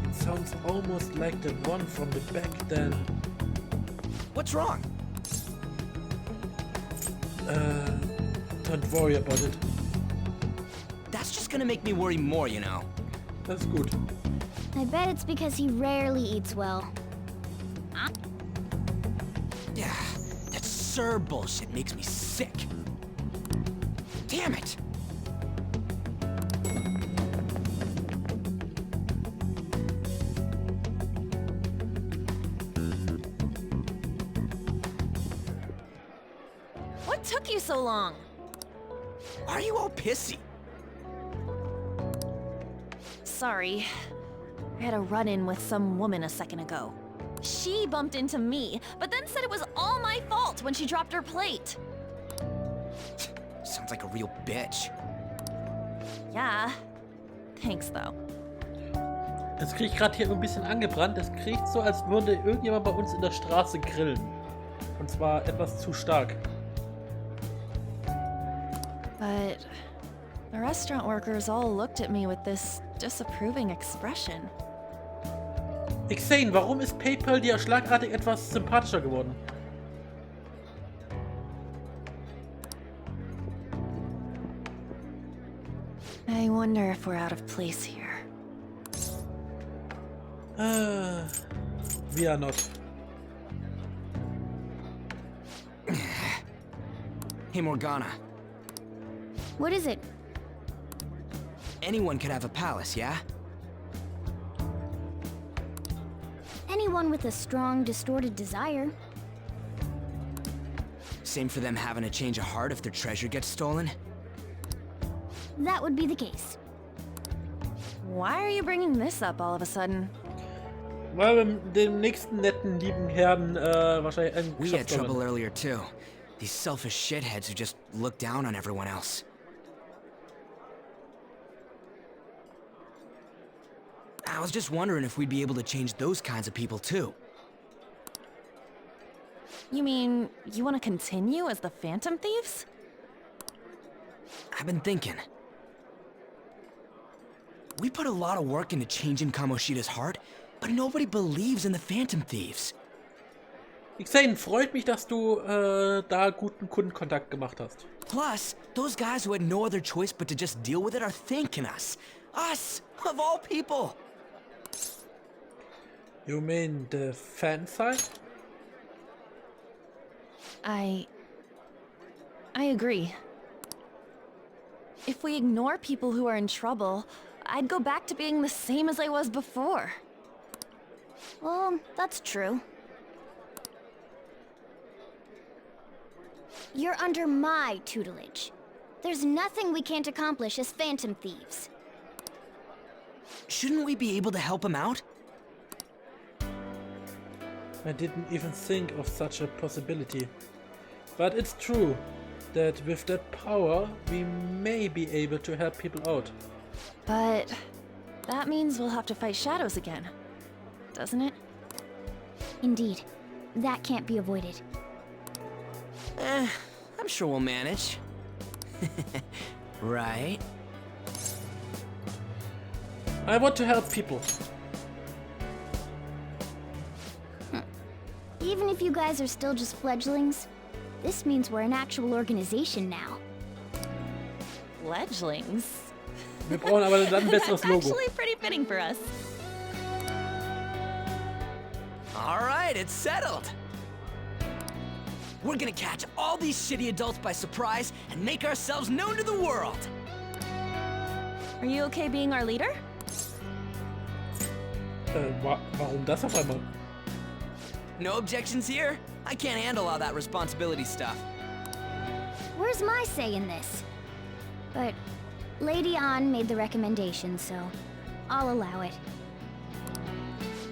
It sounds almost like the one from the back then. What's wrong? Don't worry about it. That's just gonna make me worry more, you know. That's good. I bet it's because he rarely eats well. absurd bullshit makes me sick. Damn it! What took you so long? Why are you all pissy? Sorry. I had a run-in with some woman a second ago. She bumped into me, but then said it was all my fault when she dropped her plate. Sounds like a real bitch. Yeah. Thanks, though. Das kriegt gerade hier ein bisschen angebrannt. Das kriegt so, als würde irgendjemand bei uns in der Straße grillen. Und zwar etwas zu stark. But the restaurant workers all looked at me with this disapproving expression. Xane, warum ist PayPal dir schlagartig etwas sympathischer geworden? I wonder if we're out of place here. We are not. Hey, Morgana. What is it? Anyone could have a palace, yeah? Anyone with a strong, distorted desire. Same for them having a change of heart if their treasure gets stolen? That would be the case. Why are you bringing this up all of a sudden? Weil wir dem nächsten netten, lieben Herrn wahrscheinlich einen We had Geschäftsmann. trouble earlier too. These selfish shitheads who just look down on everyone else. I was just wondering if we'd be able to change those kinds of people too. You mean, you want to continue as the Phantom Thieves? I've been thinking. We put a lot of work into changing Kamoshida's heart, but nobody believes in the Phantom Thieves. Xane, freut mich, dass du da guten Kundenkontakt gemacht hast. Plus, those guys who had no other choice but to just deal with it are thanking us. Us, of all people. You mean the fan side? I agree. If we ignore people who are in trouble, I'd go back to being the same as I was before. Well, that's true. You're under my tutelage. There's nothing we can't accomplish as Phantom Thieves. Shouldn't we be able to help him out? I didn't even think of such a possibility. But it's true that with that power, we may be able to help people out. But that means we'll have to fight shadows again, doesn't it? Indeed. That can't be avoided. I'm sure we'll manage. Right? I want to help people. Even if you guys are still just fledglings, this means we're an actual organization now. Fledglings? Wir brauchen aber dann ein besseres That's Logo. actually pretty fitting for us. All right, it's settled. We're gonna catch all these shitty adults by surprise and make ourselves known to the world. Are you okay being our leader? Warum das auf einmal? No objections here? I can't handle all that responsibility stuff. Where's my say in this? But Lady An made the recommendation, so I'll allow it.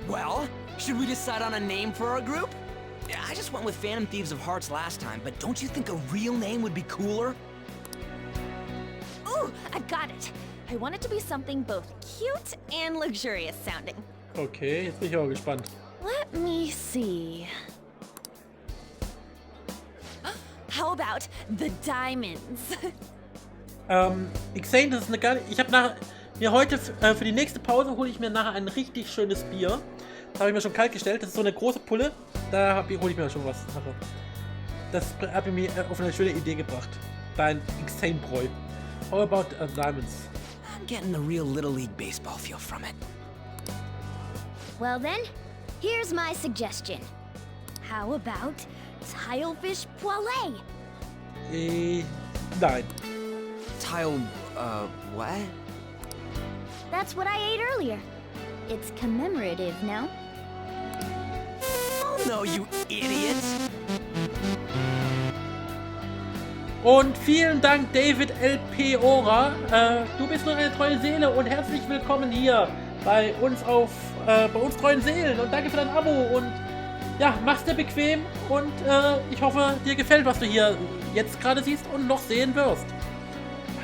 Well, should we decide on a name for our group? I just went with Phantom Thieves of Hearts last time, but don't you think a real name would be cooler? Ooh, I've got it. I want it to be something both cute and luxurious sounding. Okay, jetzt bin ich aber gespannt. Let me see. How about the diamonds? Xane, das ist eine geile... Ich habe mir heute für die nächste Pause hole ich mir nachher ein richtig schönes Bier. Das habe ich mir schon kalt gestellt. Das ist so eine große Pulle. Da hole ich mir schon was. Das hat mir auf eine schöne Idee gebracht. Dein Xane-Bräu. How about diamonds? I'm getting the real Little League baseball feel from it. Well then, here's my suggestion. How about Tilefish poêlée. Nein. Tile, what? That's what I ate earlier. It's commemorative now. Oh no, you idiot! Und vielen Dank, David LP Ora. Du bist nur eine treue Seele und herzlich willkommen hier bei uns bei uns treuen Seelen. Und danke für dein Abo und ja, mach's dir bequem und ich hoffe, dir gefällt, was du hier jetzt gerade siehst und noch sehen wirst.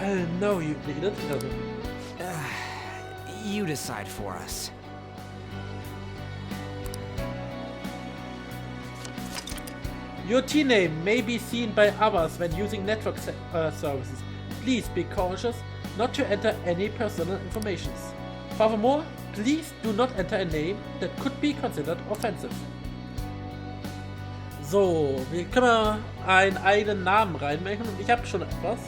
I know you did it. You decide for us. Your T-name may be seen by others when using network services. Please be cautious not to enter any personal information. Furthermore, please do not enter a name that could be considered offensive. So, wir können einen eigenen Namen reinmachen und ich habe schon etwas.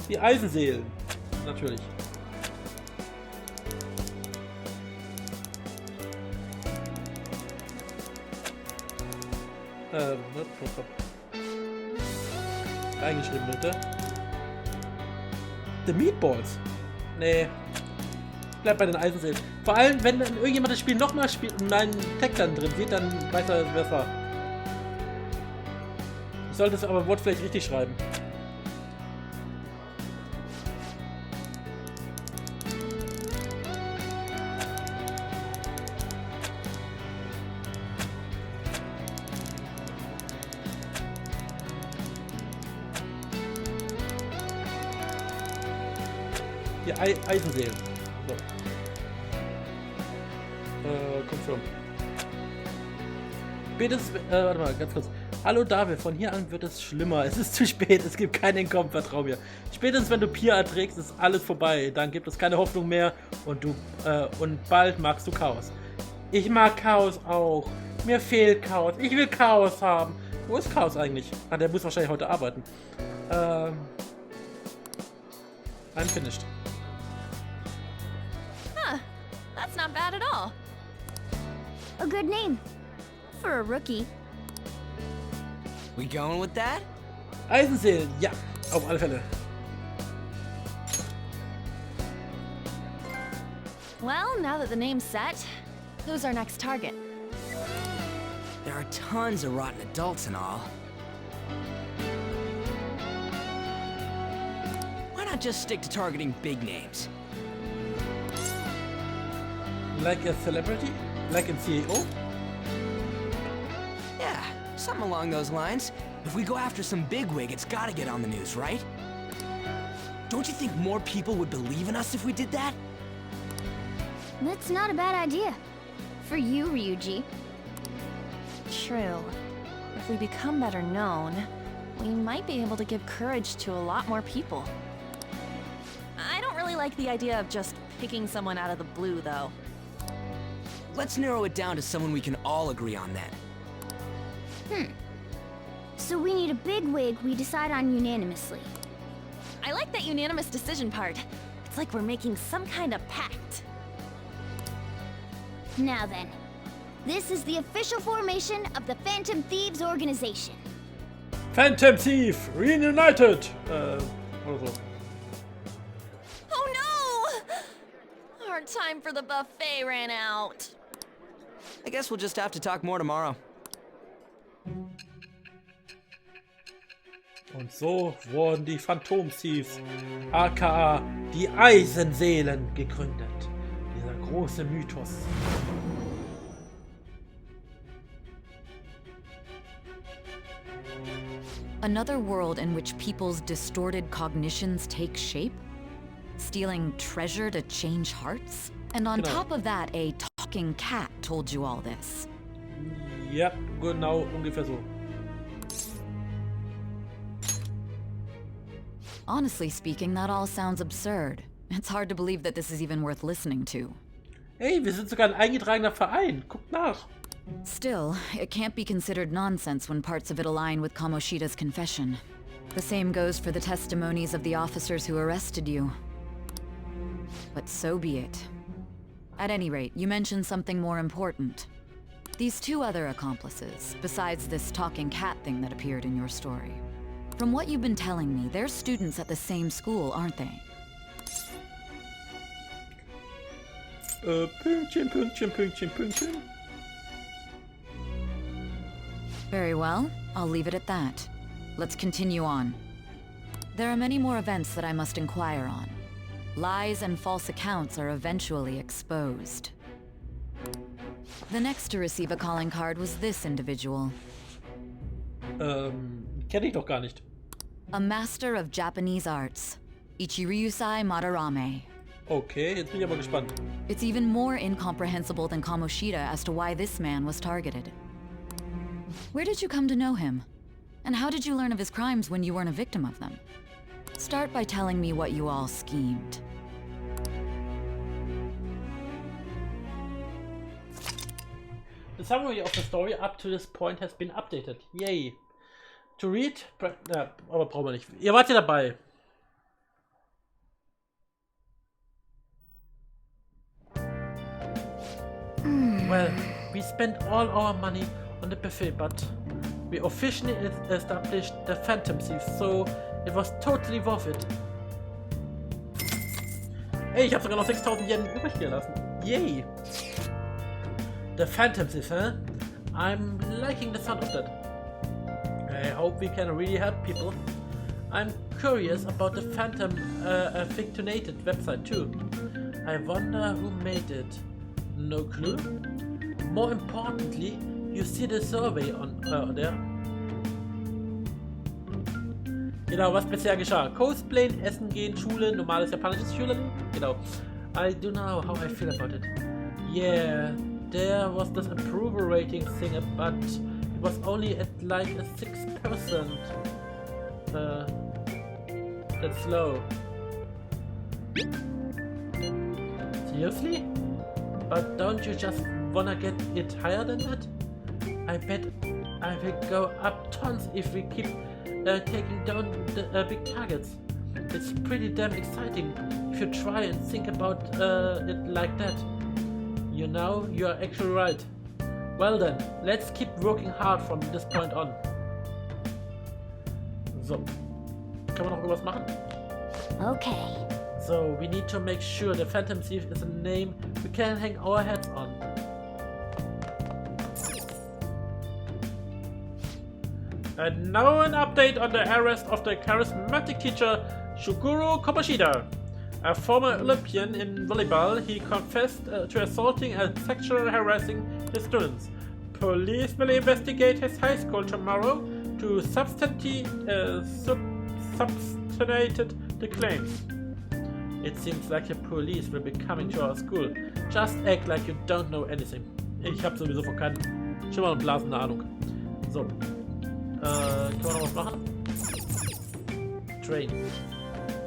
Die Eisenseelen, natürlich. Eingeschrieben bitte. The Meatballs. Nee. Bleib bei den Eisenseelen. Vor allem, wenn dann irgendjemand das Spiel nochmal spielt und meinen Text dann drin sieht, dann weiß er, wer es war. Ich sollte es aber Wort vielleicht richtig schreiben. Die Eisenseelen. So. Confirm. Spätestens, warte mal, ganz kurz. Hallo David, von hier an wird es schlimmer. Es ist zu spät, es gibt kein Entkommen, vertrau mir. Spätestens wenn du Pia erträgst, ist alles vorbei. Dann gibt es keine Hoffnung mehr und und bald magst du Chaos. Ich mag Chaos auch. Mir fehlt Chaos. Ich will Chaos haben. Wo ist Chaos eigentlich? Ah, der muss wahrscheinlich heute arbeiten. Unfinished. That's not bad at all. A good name. For a rookie. We going with that? Eisenseelen, ja, auf alle Fälle. Well, now that the name's set, who's our next target? There are tons of rotten adults and all. Why not just stick to targeting big names? Like a celebrity? Like a CEO? Yeah, something along those lines. If we go after some bigwig, it's gotta get on the news, right? Don't you think more people would believe in us if we did that? That's not a bad idea. For you, Ryuji. True. If we become better known, we might be able to give courage to a lot more people. I don't really like the idea of just picking someone out of the blue, though. Let's narrow it down to someone we can all agree on then. So we need a big wig we decide on unanimously. I like that unanimous decision part. It's like we're making some kind of pact. Now then, this is the official formation of the Phantom Thieves organization. Phantom Thief reunited. Oder so. Oh no! Our time for the buffet ran out. I guess we'll just have to talk more tomorrow. Und so wurden die Phantom Thieves, aka die Eisenseelen, gegründet. Dieser große Mythos. Another world in which people's distorted cognitions take shape? Stealing treasure to change hearts? And on top of that, a talking cat told you all this. Ja, genau, ungefähr so. Honestly speaking, that all sounds absurd. It's hard to believe that this is even worth listening to. Hey, wir sind sogar ein eingetragener Verein. Guckt nach. Still, it can't be considered nonsense when parts of it align with Kamoshida's confession. The same goes for the testimonies of the officers who arrested you. But so be it. At any rate, you mentioned something more important. These two other accomplices, besides this talking cat thing that appeared in your story. From what you've been telling me, they're students at the same school, aren't they? Pünktchen, Pünktchen, Pünktchen, Pünktchen. Very well, I'll leave it at that. Let's continue on. There are many more events that I must inquire on. Lies and false accounts are eventually exposed. The next to receive a calling card was this individual. Kenne ich doch gar nicht. A master of Japanese arts, Ichiryusai Madarame. Okay, jetzt bin ich aber gespannt. It's even more incomprehensible than Kamoshida as to why this man was targeted. Where did you come to know him? And how did you learn of his crimes when you weren't a victim of them? Start by telling me what you all schemed. The summary of the story up to this point has been updated. Yay. To read... aber brauchen wir nicht. Ihr wart ja dabei. Well, we spent all our money on the buffet, but we officially established the Phantom Thief, so it was totally worth it. Ey, ich habe sogar noch 6000 Yen übrig gelassen. Yay! The Phantom Thief, huh? I'm liking the sound of that. I hope we can really help people. I'm curious about the Phantom fictionated website too. I wonder who made it. No clue? More importantly, you see the survey on there. Genau, was bisher geschah. Cosplayen, Essen gehen, Schule, normales japanisches Schülerleben. Genau. I don't know how I feel about it. Yeah, there was this approval rating thing, but it was only at like a 6%. That's low. Seriously? But don't you just wanna get it higher than that? I bet I will go up tons if we keep taking down the big targets. It's pretty damn exciting if you try and think about it like that. You know, you are actually right. Well then, let's keep working hard from this point on. So. Kann man noch irgendwas machen? Okay. So, we need to make sure the Phantom Thief is a name we can hang our hats on. And now an update on the arrest of the charismatic teacher Shuguro Kamoshida. A former Olympian in volleyball, he confessed to assaulting and sexually harassing his students. Police will investigate his high school tomorrow to substantiate the claims. It seems like the police will be coming to our school. Just act like you don't know anything. Ich habe sowieso von keinem Schimmer und Blasen eine Ahnung. So. Können wir noch was machen? Train.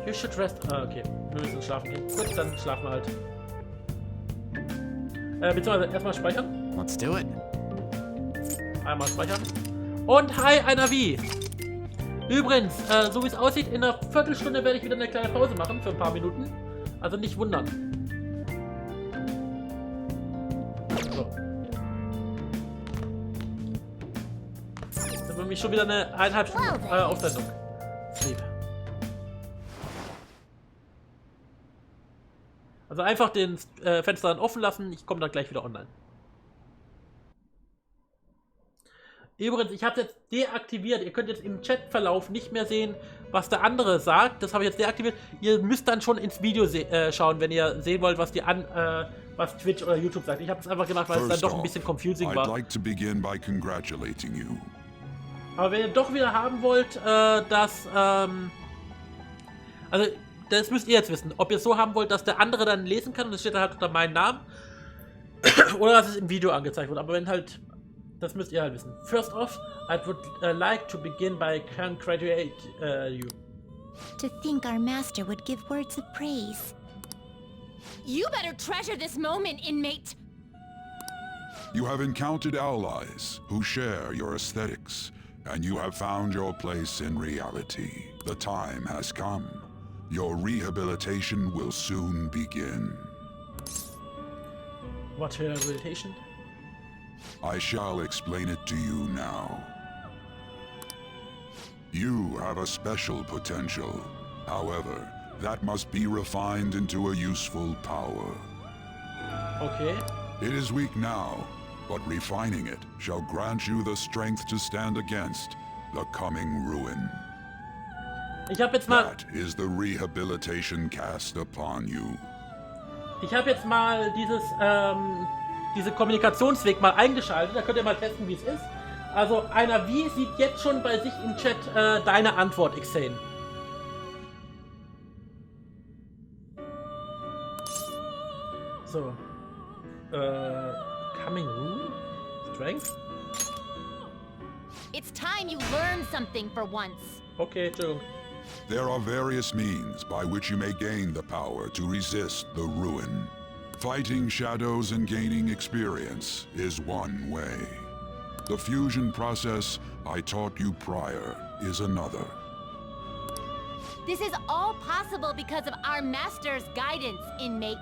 You should rest. Okay. Wir müssen schlafen gehen. Gut, dann schlafen wir halt. Beziehungsweise erstmal speichern. Let's do it. Einmal speichern. Und hi, einer wie. Übrigens, so wie es aussieht, in einer Viertelstunde werde ich wieder eine kleine Pause machen für ein paar Minuten. Also nicht wundern. So. Dann haben wir schon wieder eine 1,5 Stunden Aufzeichnung. Sleep. Also einfach den Fenster dann offen lassen. Ich komme dann gleich wieder online. Übrigens, ich habe es jetzt deaktiviert. Ihr könnt jetzt im Chatverlauf nicht mehr sehen, was der andere sagt. Das habe ich jetzt deaktiviert. Ihr müsst dann schon ins Video schauen, wenn ihr sehen wollt, was was Twitch oder YouTube sagt. Ich habe es einfach gemacht, weil es dann doch ein bisschen confusing war. Aber wenn ihr doch wieder haben wollt, dass also das müsst ihr jetzt wissen, ob ihr es so haben wollt, dass der andere dann lesen kann und es steht dann halt unter meinem Namen oder dass es im Video angezeigt wird. Aber wenn halt, das müsst ihr halt wissen. First off, I would like to begin by congratulating you. To think our master would give words of praise. You better treasure this moment, inmate. You have encountered allies who share your aesthetics, and you have found your place in reality. The time has come. Your rehabilitation will soon begin. What rehabilitation? I shall explain it to you now. You have a special potential. However, that must be refined into a useful power. Okay. It is weak now, but refining it shall grant you the strength to stand against the coming ruin. Ich habe jetzt mal... That is the rehabilitation cast upon you. Ich habe jetzt mal diese Kommunikationsweg mal eingeschaltet. Da könnt ihr mal testen, wie es ist. Also, einer wie sieht jetzt schon bei sich im Chat deine Antwort, Xane. So. Coming Room? Strength? It's time you learn something for once. Okay, Entschuldigung. There are various means by which you may gain the power to resist the ruin. Fighting shadows and gaining experience is one way. The fusion process I taught you prior is another. This is all possible because of our master's guidance, inmate.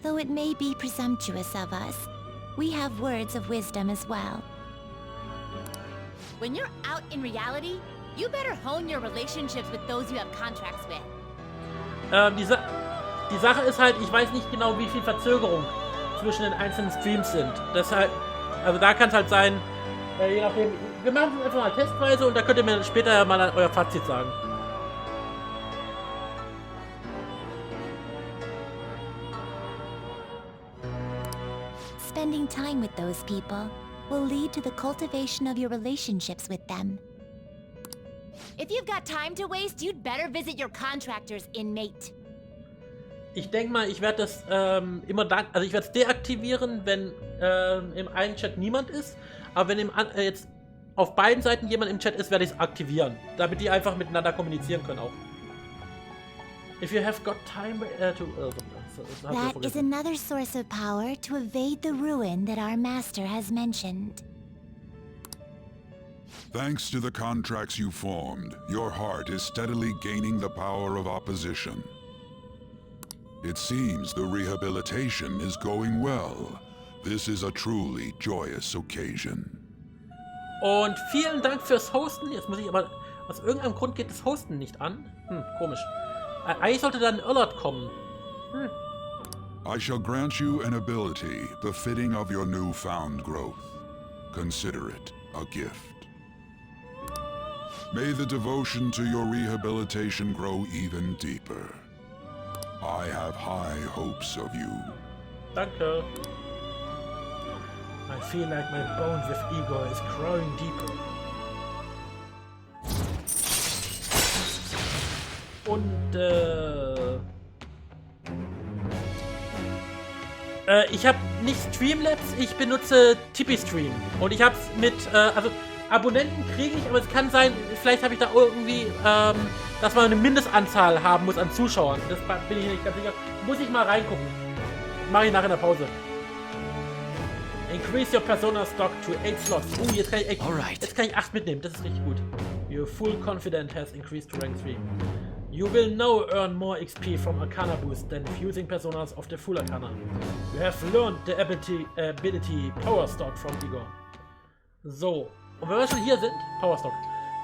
Though it may be presumptuous of us, we have words of wisdom as well. When you're out in reality, you better hone your relationships with those you have contracts with. Die Sache ist halt, ich weiß nicht genau, wie viel Verzögerung zwischen den einzelnen Streams sind. Deshalb, also da kann es halt sein, je nachdem, wir machen es einfach mal testweise und da könnt ihr mir später mal euer Fazit sagen. Spending time with those people will lead to the cultivation of your relationships with them. If you've got time to waste, you'd better visit your contractors, inmate. Ich denke mal, ich werde das immer dann, also ich werde es deaktivieren, wenn im einen Chat niemand ist, aber wenn jetzt auf beiden Seiten jemand im Chat ist, werde ich es aktivieren, damit die einfach miteinander kommunizieren können auch. If you have got time to... That is another source of power to evade the ruin that our master has mentioned. Thanks to the contracts you formed, your heart is steadily gaining the power of opposition. It seems the rehabilitation is going well. This is a truly joyous occasion. Und vielen Dank fürs Hosten. Jetzt muss ich aber... Aus irgendeinem Grund geht das Hosten nicht an. Komisch. Eigentlich sollte da ein Alert kommen. I shall grant you an ability befitting of your newfound growth. Consider it a gift. May the devotion to your rehabilitation grow even deeper. I have high hopes of you. Danke. I feel like my bond with Igor is growing deeper. Und ich habe nicht Streamlabs, ich benutze Tipeee-Stream. Und ich habe es mit, also Abonnenten kriege ich, aber es kann sein, vielleicht habe ich da irgendwie, dass man eine Mindestanzahl haben muss an Zuschauern. Das bin ich nicht ganz sicher. Muss ich mal reingucken. Mache ich nachher in der Pause. Increase your persona stock to 8 slots. Jetzt kann ich 8 mitnehmen. Das ist richtig gut. Your full confidence has increased to rank 3. You will now earn more XP from Arcana boost than fusing personas of the full Arcana. You have learned the ability Power Stock from Igor. So, und wenn wir schon hier sind, Power Stock.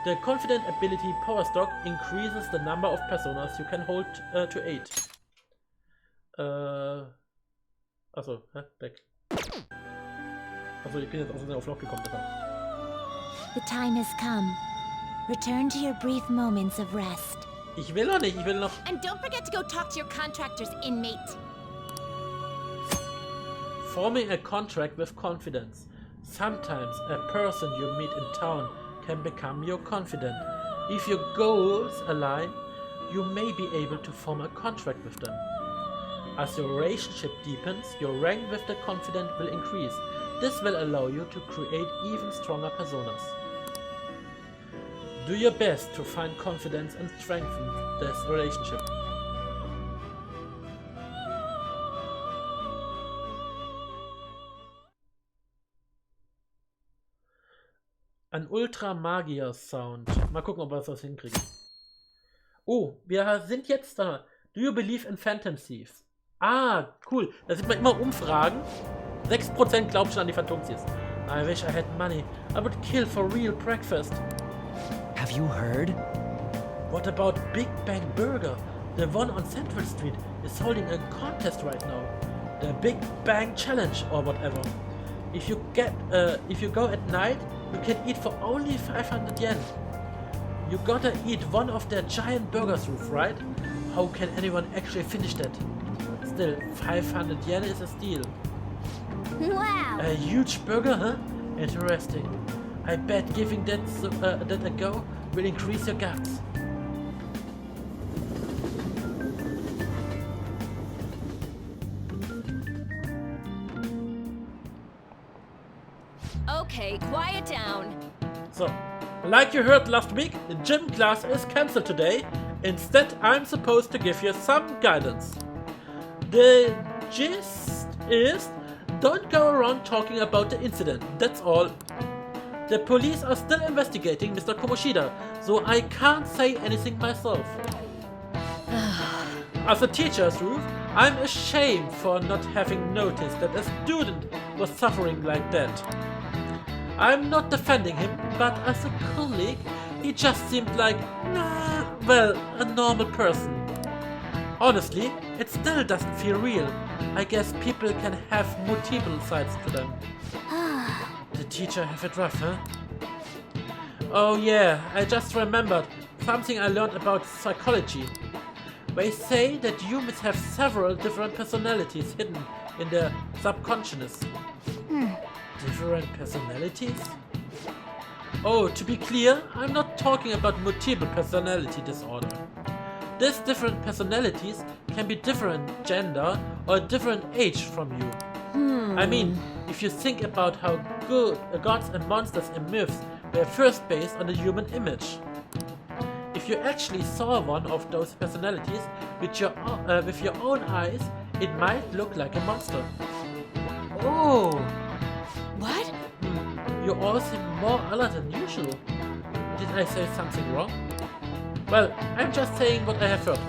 The confident ability Power Stock increases the number of personas you can hold to 8. Achso, weg. Achso, ich bin jetzt auf Lock gekommen. The time has come. Return to your brief moments of rest. Ich will noch nicht, ich will noch... And don't forget to go talk to your contractors, inmate. Forming a contract with confidence. Sometimes a person you meet in town can become your confidant. If your goals align, you may be able to form a contract with them. As your relationship deepens, your rank with the confidant will increase. This will allow you to create even stronger personas. Do your best to find confidence and strengthen this relationship. Ein Ultra-Magier-Sound. Mal gucken, ob wir das hinkriegen. Oh, wir sind jetzt da. Do you believe in Phantom Thieves? Ah, cool. Da sieht man immer Umfragen. 6% glauben schon an die Phantom Thieves. I wish I had money. I would kill for real breakfast. Have you heard? What about Big Bang Burger? The one on Central Street is holding a contest right now. The Big Bang Challenge or whatever. If you go at night, you can eat for only 500 yen. You gotta eat one of their giant burgers, Ruth, right? How can anyone actually finish that? Still, 500 yen is a steal. Wow! A huge burger, huh? Interesting. I bet giving that a go will increase your guts. Okay, quiet down. So, like you heard last week, the gym class is cancelled today. Instead, I'm supposed to give you some guidance. The gist is, don't go around talking about the incident, that's all. The police are still investigating Mr. Kamoshida, so I can't say anything myself. As a teacher, Ruth, I'm ashamed for not having noticed that a student was suffering like that. I'm not defending him, but as a colleague, he just seemed like, well, a normal person. Honestly, it still doesn't feel real. I guess people can have multiple sides to them. The teacher have it rough, huh? Oh yeah, I just remembered something I learned about psychology. They say that humans have several different personalities hidden in their subconscious. Different personalities? Oh, to be clear, I'm not talking about multiple personality disorder. These different personalities can be different gender or different age from you. I mean, if you think about how good gods and monsters in myths were first based on the human image. If you actually saw one of those personalities with your own eyes, it might look like a monster. Oh! What? You all seem more alert than usual. Did I say something wrong? Well, I'm just saying what I have heard.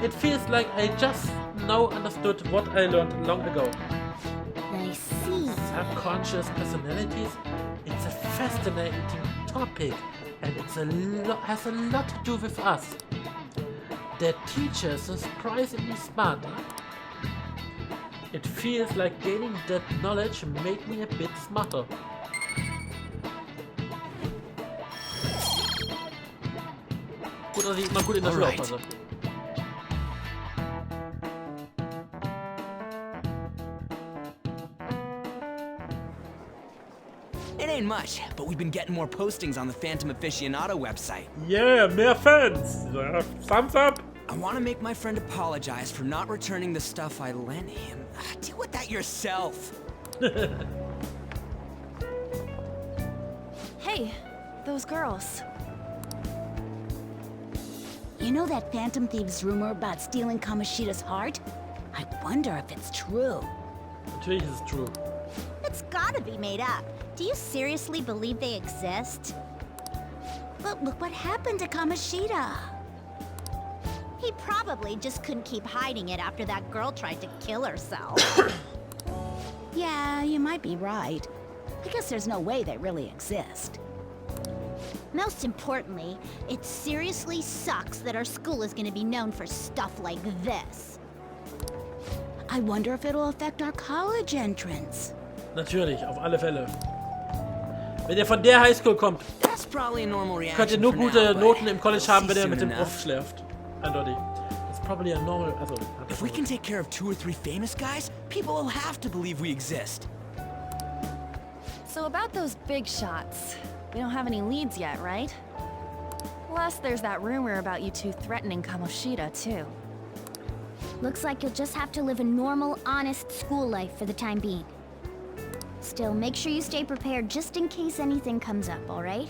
It feels like I just now understood what I learned long ago. I see. Subconscious personalities? It's a fascinating topic, and has a lot to do with us. The teachers are surprisingly smart. It feels like gaining that knowledge made me a bit smarter. Gut, dass ich immer gut in der Schule aufpasse. It ain't much, but we've been getting more postings on the Phantom Aficionado website. Yeah, mehr Fans! Thumbs up! I want to make my friend apologize for not returning the stuff I lent him. Deal with that yourself. Hey, those girls. You know that Phantom Thieves rumor about stealing Kamoshida's heart? I wonder if it's true. Natürlich ist es true. It's gotta be made up. Do you seriously believe they exist? But look what happened to Kamoshida. He probably just couldn't keep hiding it after that girl tried to kill herself. Yeah, you might be right. I guess there's no way they really exist. Most importantly, it seriously sucks that our school is going to be known for stuff like this. I wonder if it'll affect our college entrance. Natürlich, auf alle Fälle. Wenn ihr von der Highschool kommt, That's probably a normal reaction könnt ihr nur for gute now, Noten im College we'll haben, see wenn ihr mit soon dem enough. Prof schläft. Eindeutig. That's probably a normal. Also, If we can take care of 2 or 3 famous guys, people will have to believe we exist. So about those big shots, we don't have any leads yet, right? Plus, there's that rumor about you two threatening Kamoshida, too. Looks like you'll just have to live a normal, honest school life for the time being. Still, make sure you stay prepared just in case anything comes up, alright?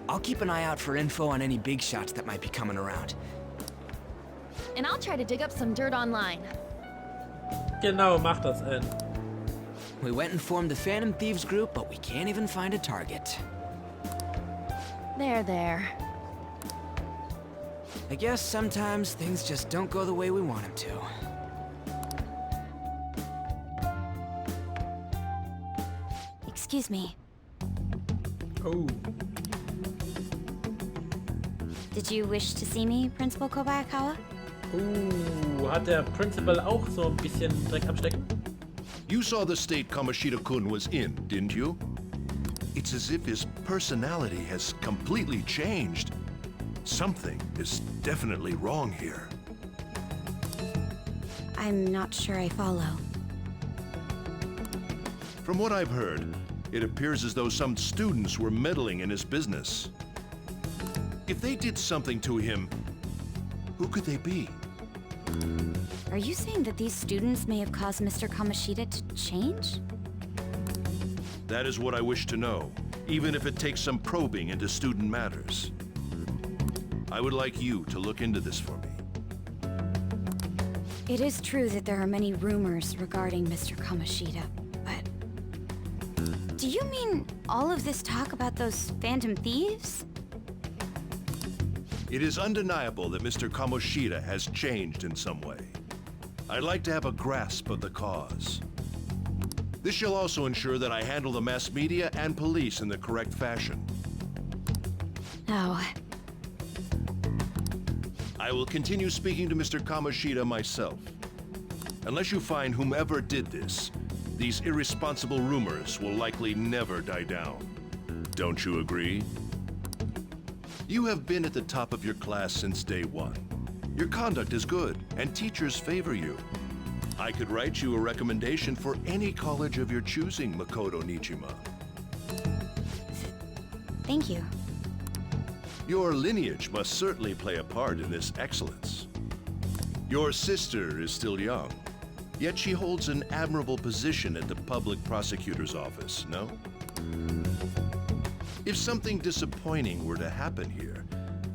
I'll keep an eye out for info on any big shots that might be coming around. And I'll try to dig up some dirt online. Genau, macht das, We went and formed the Phantom Thieves group, but we can't even find a target. There. I guess sometimes things just don't go the way we want them to. Excuse me. Oh. Did you wish to see me, Principal Kobayakawa? Hat der Principal auch so ein bisschen Dreck am Stecken? You saw the state Kamoshida-kun was in, didn't you? It's as if his personality has completely changed. Something is definitely wrong here. I'm not sure I follow. From what I've heard, it appears as though some students were meddling in his business. If they did something to him, who could they be? Are you saying that these students may have caused Mr. Kamoshida to change? That is what I wish to know, even if it takes some probing into student matters. I would like you to look into this for me. It is true that there are many rumors regarding Mr. Kamoshida, but... Do you mean all of this talk about those Phantom Thieves? It is undeniable that Mr. Kamoshida has changed in some way. I'd like to have a grasp of the cause. This shall also ensure that I handle the mass media and police in the correct fashion. No. I will continue speaking to Mr. Kamoshida myself. Unless you find whomever did this, these irresponsible rumors will likely never die down. Don't you agree? You have been at the top of your class since day one. Your conduct is good, and teachers favor you. I could write you a recommendation for any college of your choosing, Makoto Nijima. Thank you. Your lineage must certainly play a part in this excellence. Your sister is still young, yet she holds an admirable position at the public prosecutor's office, no? If something disappointing were to happen here,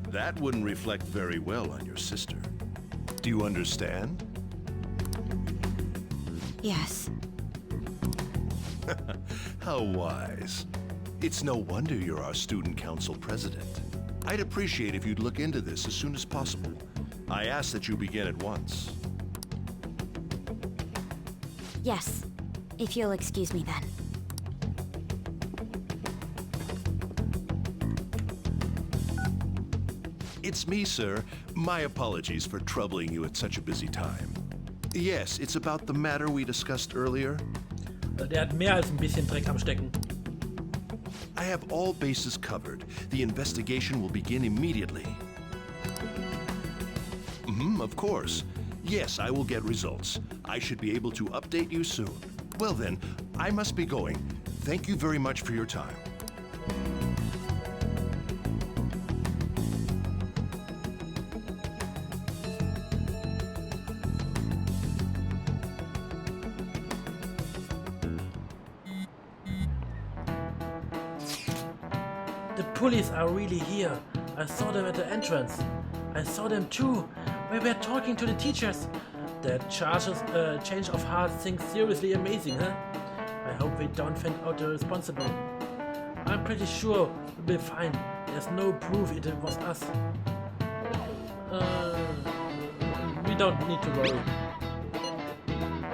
that wouldn't reflect very well on your sister. Do you understand? Yes. How wise. It's no wonder you're our student council president. I'd appreciate if you'd look into this as soon as possible. I ask that you begin at once. Yes. If you'll excuse me then. It's me, sir. My apologies for troubling you at such a busy time. Yes, it's about the matter we discussed earlier. Der hat mehr als ein bisschen Dreck am Stecken. I have all bases covered. The investigation will begin immediately. Of course. Yes, I will get results. I should be able to update you soon. Well then, I must be going. Thank you very much for your time. The police are really here. I saw them at the entrance. I saw them too. We were talking to the teachers. That change of heart thing's seriously amazing, huh? I hope we don't find out the responsible. I'm pretty sure we'll be fine. There's no proof it was us. We don't need to worry.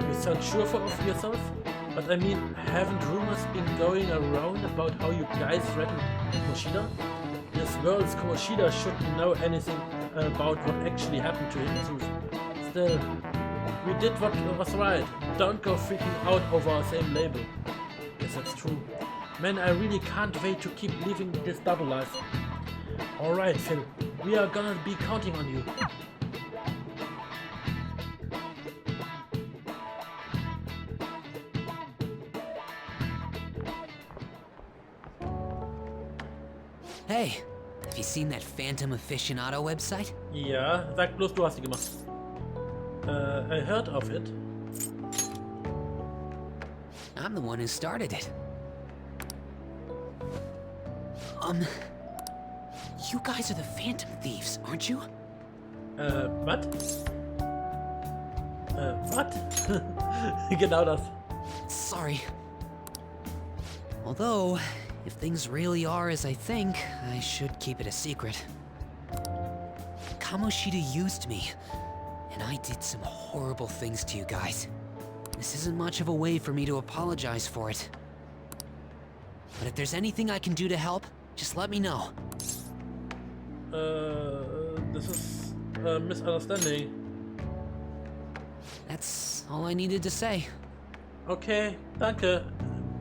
You sound sure of yourself? But I mean, haven't rumors been going around about how you guys threatened Kamoshida? This world's Kamoshida shouldn't know anything about what actually happened to him. Still, we did what was right. Don't go freaking out over our same label. Yes, that's true. Man, I really can't wait to keep living this double life. Alright, Phil. We are gonna be counting on you. Hey, have you seen that Phantom Aficionado website? Ja, sag bloß, du hast die gemacht. I heard of it. I'm the one who started it. You guys are the Phantom Thieves, aren't you? Was? Was? Genau das. Sorry. Although, if things really are as I think, I should keep it a secret. Kamoshida used me, and I did some horrible things to you guys. This isn't much of a way for me to apologize for it. But if there's anything I can do to help, just let me know. This is a misunderstanding. That's all I needed to say. Okay, danke.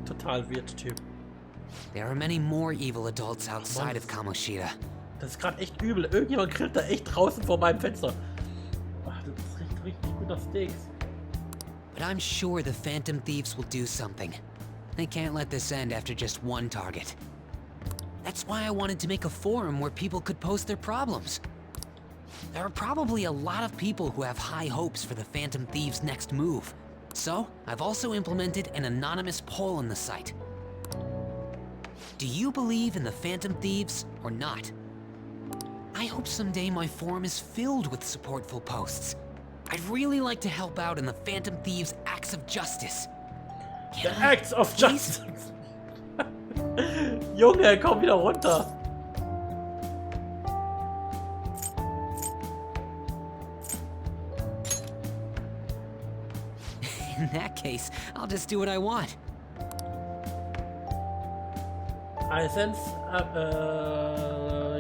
Total weird Typ. There are many more evil adults outside of Kamoshida. Das ist gerade echt übel. Irgendjemand grillt da echt draußen vor meinem Fenster. Ach, das riecht richtig gut nach Steaks. But I'm sure the Phantom Thieves will do something. They can't let this end after just one target. That's why I wanted to make a forum where people could post their problems. There are probably a lot of people who have high hopes for the Phantom Thieves' next move. So, I've also implemented an anonymous poll on the site. Do you believe in the Phantom Thieves or not? I hope someday my forum is filled with supportful posts. I'd really like to help out in the Phantom Thieves' acts of justice. The acts of justice. Junge, komm wieder runter. In that case, I'll just do what I want. I sense,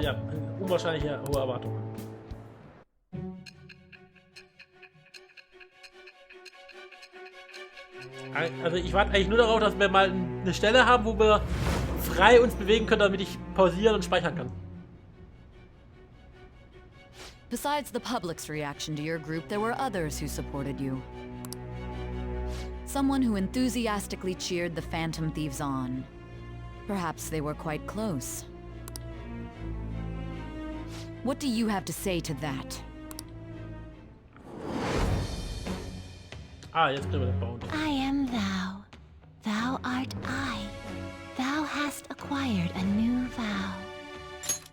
ja, unwahrscheinliche hohe Erwartungen. Also ich warte eigentlich nur darauf, dass wir mal eine Stelle haben, wo wir frei uns bewegen können, damit ich pausieren und speichern kann. Besides the public's reaction to your group, there were others who supported you. Someone who enthusiastically cheered the Phantom Thieves on. Perhaps they were quite close. What do you have to say to that? Ah, jetzt kriegen wir den Bounty. I am thou. Thou art I. Thou hast acquired a new vow.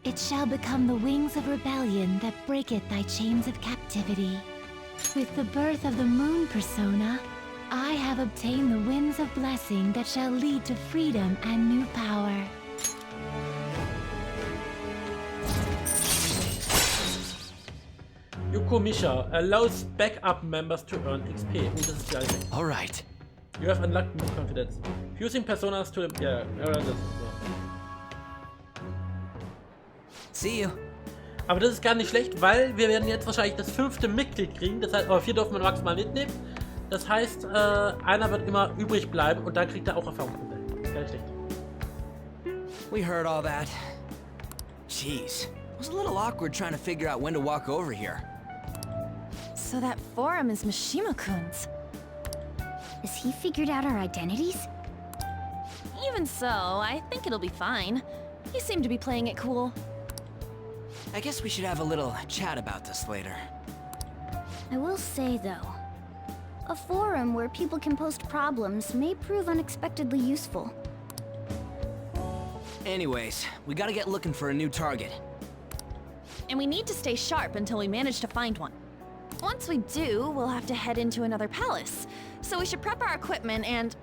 It shall become the wings of rebellion that breaketh thy chains of captivity. With the birth of the moon persona, I have obtained the winds of blessing that shall lead to freedom and new power. Yuko allows backup members to earn XP. Oh, das ist geil. Alright. You have unlocked new confidence. Fusing personas to the... Ja, das ist so. See you. Aber das ist gar nicht schlecht, weil wir werden jetzt wahrscheinlich das 5. Mitglied kriegen. Das heißt, aber 4 dürfen wir maximal mitnehmen. Das heißt, einer wird immer übrig bleiben und dann kriegt er auch Erfahrungspunkte. Gar nicht schlecht. We heard all that. Jeez. It was a little awkward trying to figure out when to walk over here. So that forum is Mishima-kun's. Has he figured out our identities? Even so, I think it'll be fine. He seemed to be playing it cool. I guess we should have a little chat about this later. I will say, though, a forum where people can post problems may prove unexpectedly useful. Anyways, we gotta get looking for a new target. And we need to stay sharp until we manage to find one. Once we do, we'll have to head into another palace. So we should prep our equipment and...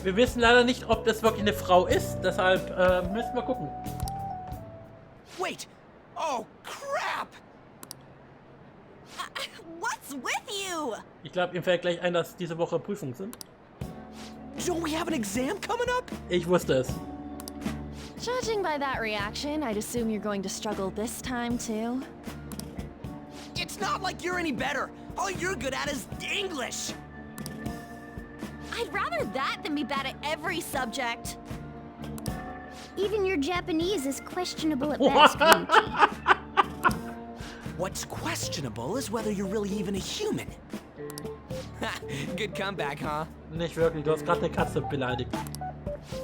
Wir wissen leider nicht, ob das wirklich eine Frau ist, deshalb müssen wir gucken. Wait! Oh, crap! What's with you? Ich glaube, ihm fällt gleich ein, dass diese Woche Prüfungen sind. Don't we have an exam coming up? Ich wusste es. Judging by that reaction, I'd assume you're going to struggle this time too. It's not like you're any better. All you're good at is English. I'd rather that than be bad at every subject. Even your Japanese is questionable at best, Ryuchi. What's questionable is whether you're really even a human. Good comeback, huh? Nicht wirklich, du hast gerade eine Katze beleidigt.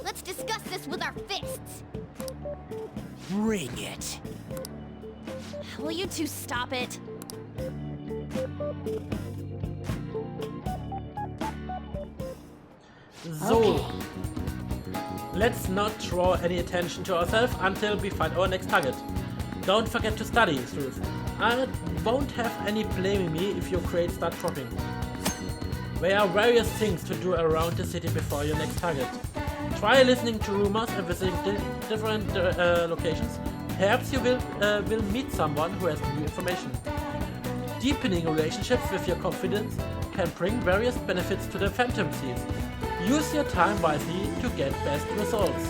Let's discuss this with our fists. Bring it. Will you two stop it? So. Okay. Let's not draw any attention to ourselves until we find our next target. Don't forget to study, Struth. I won't have any blaming me if your grades start dropping. There are various things to do around the city before your next target. Try listening to rumors and visiting different locations. Perhaps you will meet someone who has new information. Deepening relationships with your confidence can bring various benefits to the Phantom Thieves. Use your time wisely to get best results.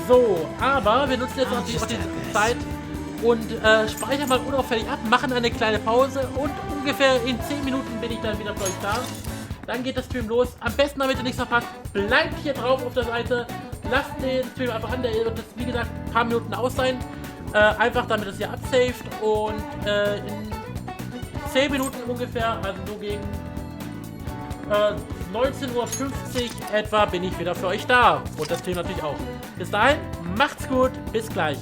So, aber wir nutzen jetzt auch die Zeit und speichern mal unauffällig ab, machen eine kleine Pause und ungefähr in 10 Minuten bin ich dann wieder für euch da. Dann geht das Stream los. Am besten, damit ihr nichts verpasst, bleibt hier drauf auf der Seite. Lasst den Stream einfach an, der wird jetzt wie gesagt ein paar Minuten aus sein. Einfach damit es hier absaved und in 10 Minuten ungefähr, also so gegen 19:50 Uhr etwa bin ich wieder für euch da. Und das Stream natürlich auch. Bis dahin, macht's gut, bis gleich.